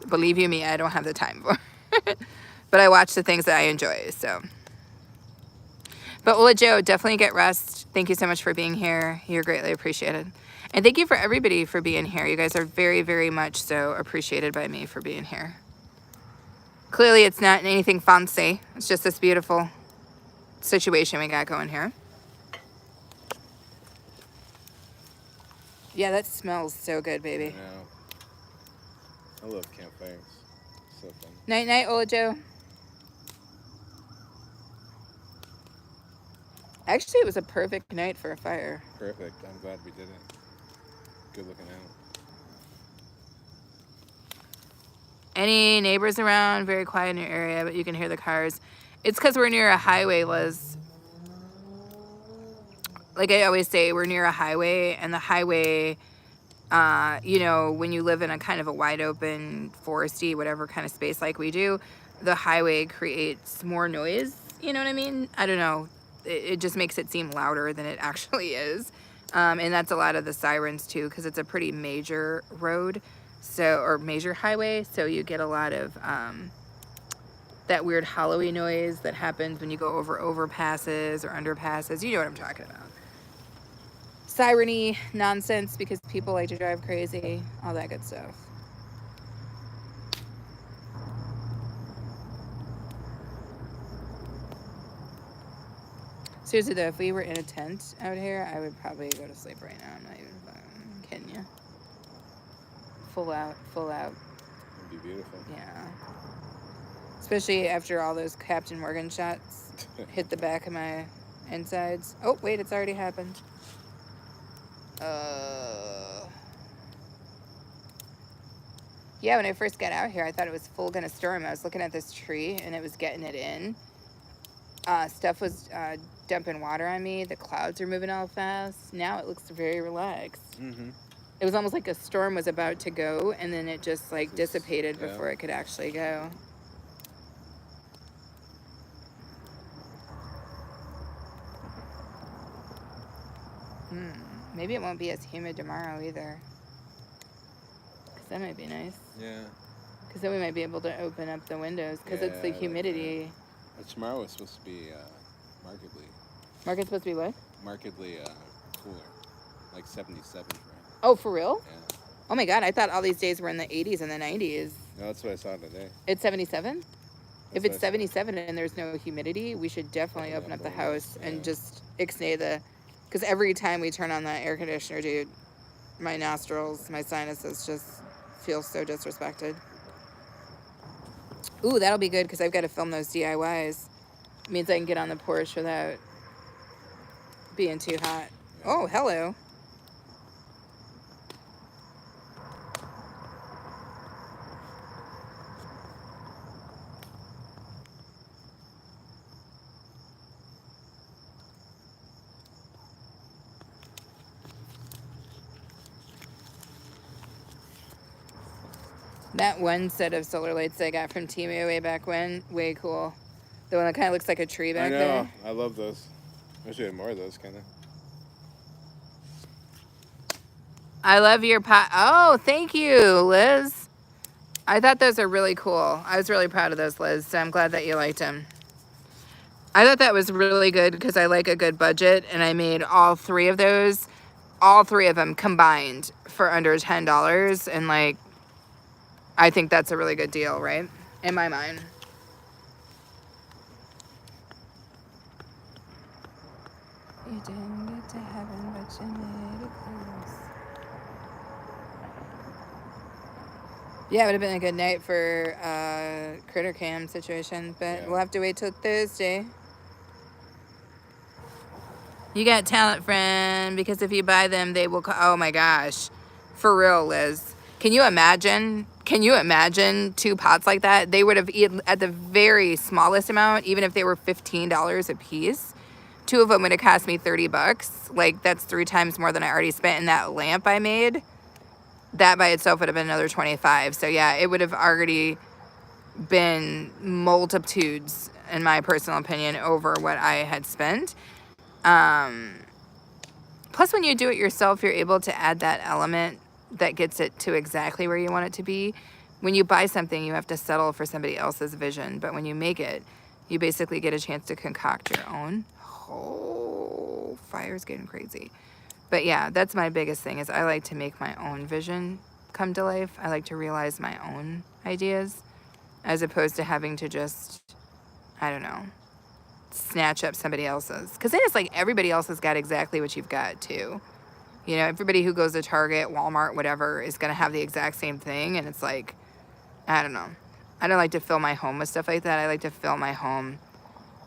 believe you me, I don't have the time for it. But I watch the things that I enjoy, so. But Ola Joe, definitely get rest. Thank you so much for being here. You're greatly appreciated. And thank you for everybody for being here. You guys are very, very much so appreciated by me for being here. Clearly, it's not anything fancy. It's just this beautiful situation we got going here. Yeah, that smells so good, baby. I love campfires. So fun. Night, night, Ola Joe. Actually, it was a perfect night for a fire. Perfect. I'm glad we did it. Good looking out. Any neighbors around? Very quiet in your area, but you can hear the cars. It's because we're near a highway, Liz. Like I always say, we're near a highway, and the highway, you know, when you live in a kind of a wide open, foresty, whatever kind of space like we do, the highway creates more noise. You know what I mean? I don't know. It just makes it seem louder than it actually is. And that's a lot of the sirens too, because it's a pretty major road, so, or major highway, so you get a lot of that weird hollowy noise that happens when you go over overpasses or underpasses. You know what I'm talking about. Siren-y nonsense because people like to drive crazy, all that good stuff. Seriously though, if we were in a tent out here, I would probably go to sleep right now. I'm not even kidding you. Full out, full out. It'd be beautiful. Yeah. Especially after all those Captain Morgan shots hit the back of my insides. Oh, wait, it's already happened. Yeah, when I first got out here, I thought it was full gonna storm. I was looking at this tree and it was getting it in. Stuff was dumping water on me. The clouds are moving all fast. Now it looks very relaxed. Mm-hmm. It was almost like a storm was about to go, and then it just like dissipated before it could actually go. Maybe it won't be as humid tomorrow either. Because that might be nice. Yeah. Because then we might be able to open up the windows, because it's the humidity. Tomorrow is supposed to be markedly. Market's supposed to be what? Markedly cooler. Like 77 for Oh, for real? Yeah. Oh my God, I thought all these days were in the 80s and the 90s. No, that's what I saw today. It's 77? If it's 77 and there's no humidity, we should definitely open up the house and just ixnay the... Because every time we turn on the air conditioner, dude, my nostrils, my sinuses just feel so disrespected. Ooh, that'll be good because I've got to film those DIYs. It means I can get on the porch without being too hot. Oh, hello. That one set of solar lights I got from Temu way back when, way cool. The one that kind of looks like a tree back there. I know. I love those. I wish we had more of those, kind of. I love your pot. Oh, thank you, Liz. I thought those are really cool. I was really proud of those, Liz, so I'm glad that you liked them. I thought that was really good because I like a good budget, and I made all three of those, all three of them combined for under $10, and like, I think that's a really good deal, right? In my mind. You didn't get to heaven, but you made it close. Yeah, it would have been a good night for critter cam situation, but we'll have to wait till Thursday. You got talent, friend, because if you buy them, they will. Oh my gosh, for real, Liz. Can you imagine? Can you imagine 2 pots like that? They would have eaten at the very smallest amount, even if they were $15 a piece. 2 of them would have cost me $30. Like, that's 3 times more than I already spent in that lamp I made. that by itself would have been another 25. So yeah, it would have already been multitudes, in my personal opinion, over what I had spent. Plus, when you do it yourself, you're able to add that element that gets it to exactly where you want it to be. When you buy something, you have to settle for somebody else's vision. But when you make it, you basically get a chance to concoct your own. Oh, fire's getting crazy. But yeah, that's my biggest thing is I like to make my own vision come to life. I like to realize my own ideas as opposed to having to just, I don't know, snatch up somebody else's. Because then it's like everybody else has got exactly what you've got too. You know, everybody who goes to Target, Walmart, whatever, is going to have the exact same thing. And it's like, I don't know. I don't like to fill my home with stuff like that. I like to fill my home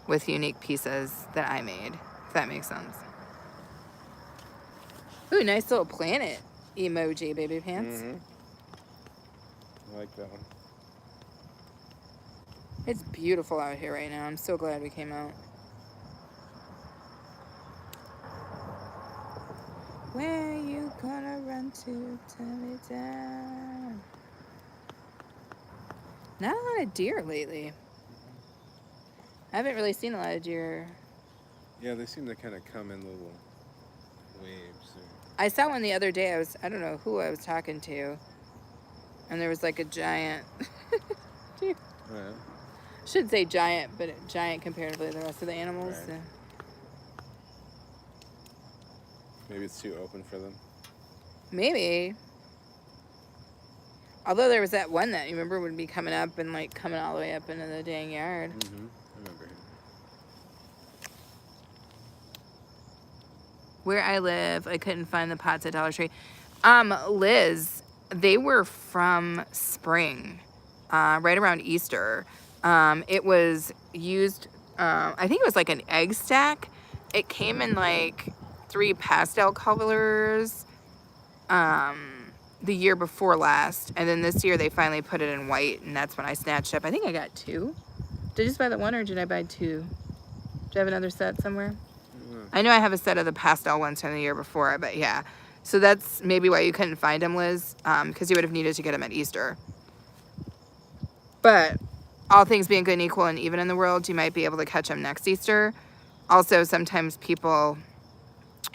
with unique pieces that I made, if that makes sense. Ooh, nice little planet emoji, baby pants. Mm-hmm. I like that one. It's beautiful out here right now. I'm so glad we came out. Where you gonna run to? Tell me down. Not a lot of deer lately. I haven't really seen a lot of deer. Yeah, they seem to kind of come in little waves. I saw one the other day. I don't know who I was talking to. And there was like a giant. Yeah. Should say giant, but giant comparatively to the rest of the animals. Right. So. Maybe it's too open for them. Maybe. Although there was that one that you remember would be coming up and like coming all the way up into the dang yard. Mm-hmm. I remember him. Where I live, I couldn't find the pots at Dollar Tree. Liz, they were from spring, right around Easter. It was used, I think it was like an egg stack. It came in like 3 pastel colors the year before last. And then this year they finally put it in white, and that's when I snatched up. I think I got 2. Did I just buy the one or did I buy 2? Do I have another set somewhere? I know I have a set of the pastel ones from the year before, but yeah. So that's maybe why you couldn't find them, Liz, because you would have needed to get them at Easter. But all things being good and equal and even in the world, you might be able to catch them next Easter. Also, sometimes people,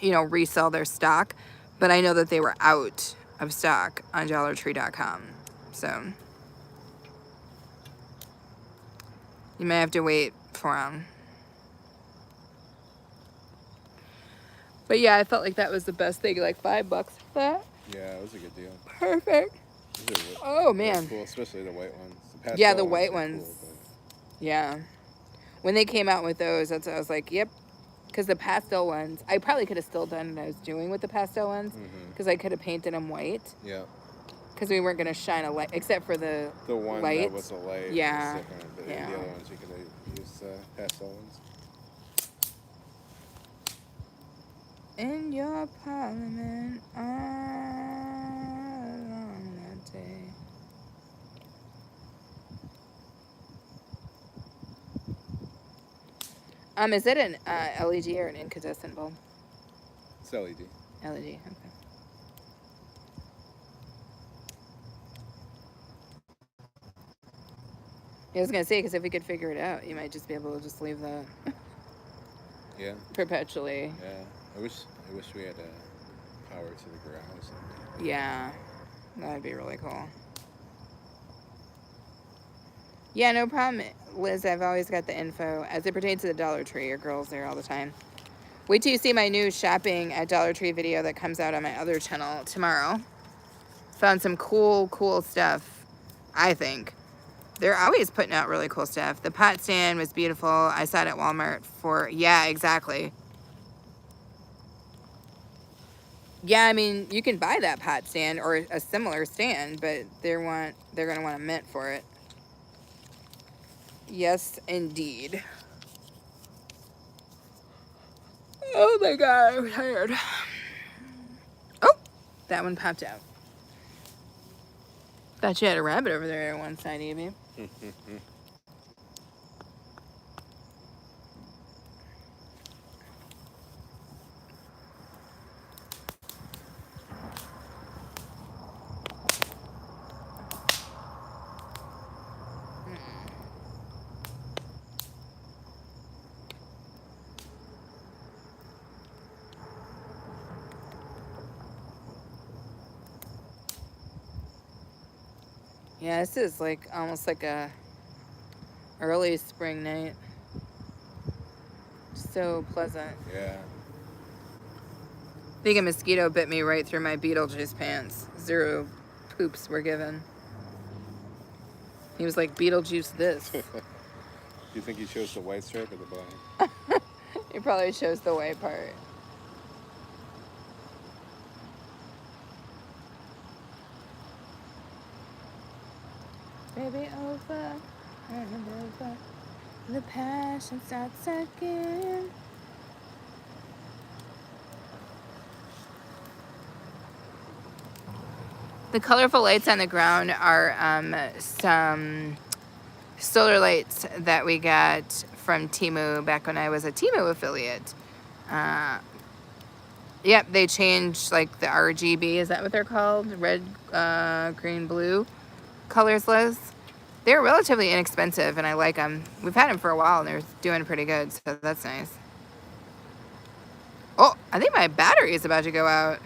you know, resell their stock, but I know that they were out of stock on DollarTree.com. So you may have to wait for them. But yeah, I felt like that was the best thing, like $5 for that. Yeah, it was a good deal. Perfect. Oh man. Cool, especially the white ones. The Yeah, the white are ones. Cool, Yeah. When they came out with those, that's I was like, yep. Because the pastel ones, I probably could have still done what I was doing with the pastel ones, because I could have painted them white. Yeah. Because we weren't going to shine a light, except for the one light. that was a light. Yeah. Was different, but Yeah. the other ones you could use pastel ones. In your parliament all along that day. Is it an LED or an incandescent bulb? It's LED. LED, okay. I was gonna say, because if we could figure it out, you might just be able to just leave the Yeah. perpetually. Yeah. I wish we had power to the garage. Yeah, that'd be really cool. Yeah, no problem, Liz. I've always got the info as it pertains to the Dollar Tree. Your girl's there all the time. Wait till you see my new shopping at Dollar Tree video that comes out on my other channel tomorrow. Found some cool stuff, I think. They're always putting out really cool stuff. The pot stand was beautiful. I saw it at Walmart for, yeah, exactly. Yeah, I mean, you can buy that pot stand or a similar stand, but they're going to want a mint for it. Yes, indeed. Oh my God, I'm tired. Oh, that one popped out. Thought you had a rabbit over there on one side, Evie. Yeah, this is like almost like a early spring night. So pleasant. Yeah. I think a mosquito bit me right through my Beetlejuice pants. 0 poops were given. He was like, Beetlejuice this. Do you think he chose the white stripe or the black? He probably chose the white part. Baby over and over. The passion starts again. The colorful lights on the ground are some solar lights that we got from Temu back when I was a Temu affiliate. Yep, they changed like the RGB, is that what they're called? Red, green, blue colors, Liz. They're relatively inexpensive and I like them. We've had them for a while and they're doing pretty good, so that's nice. Oh, I think my battery is about to go out.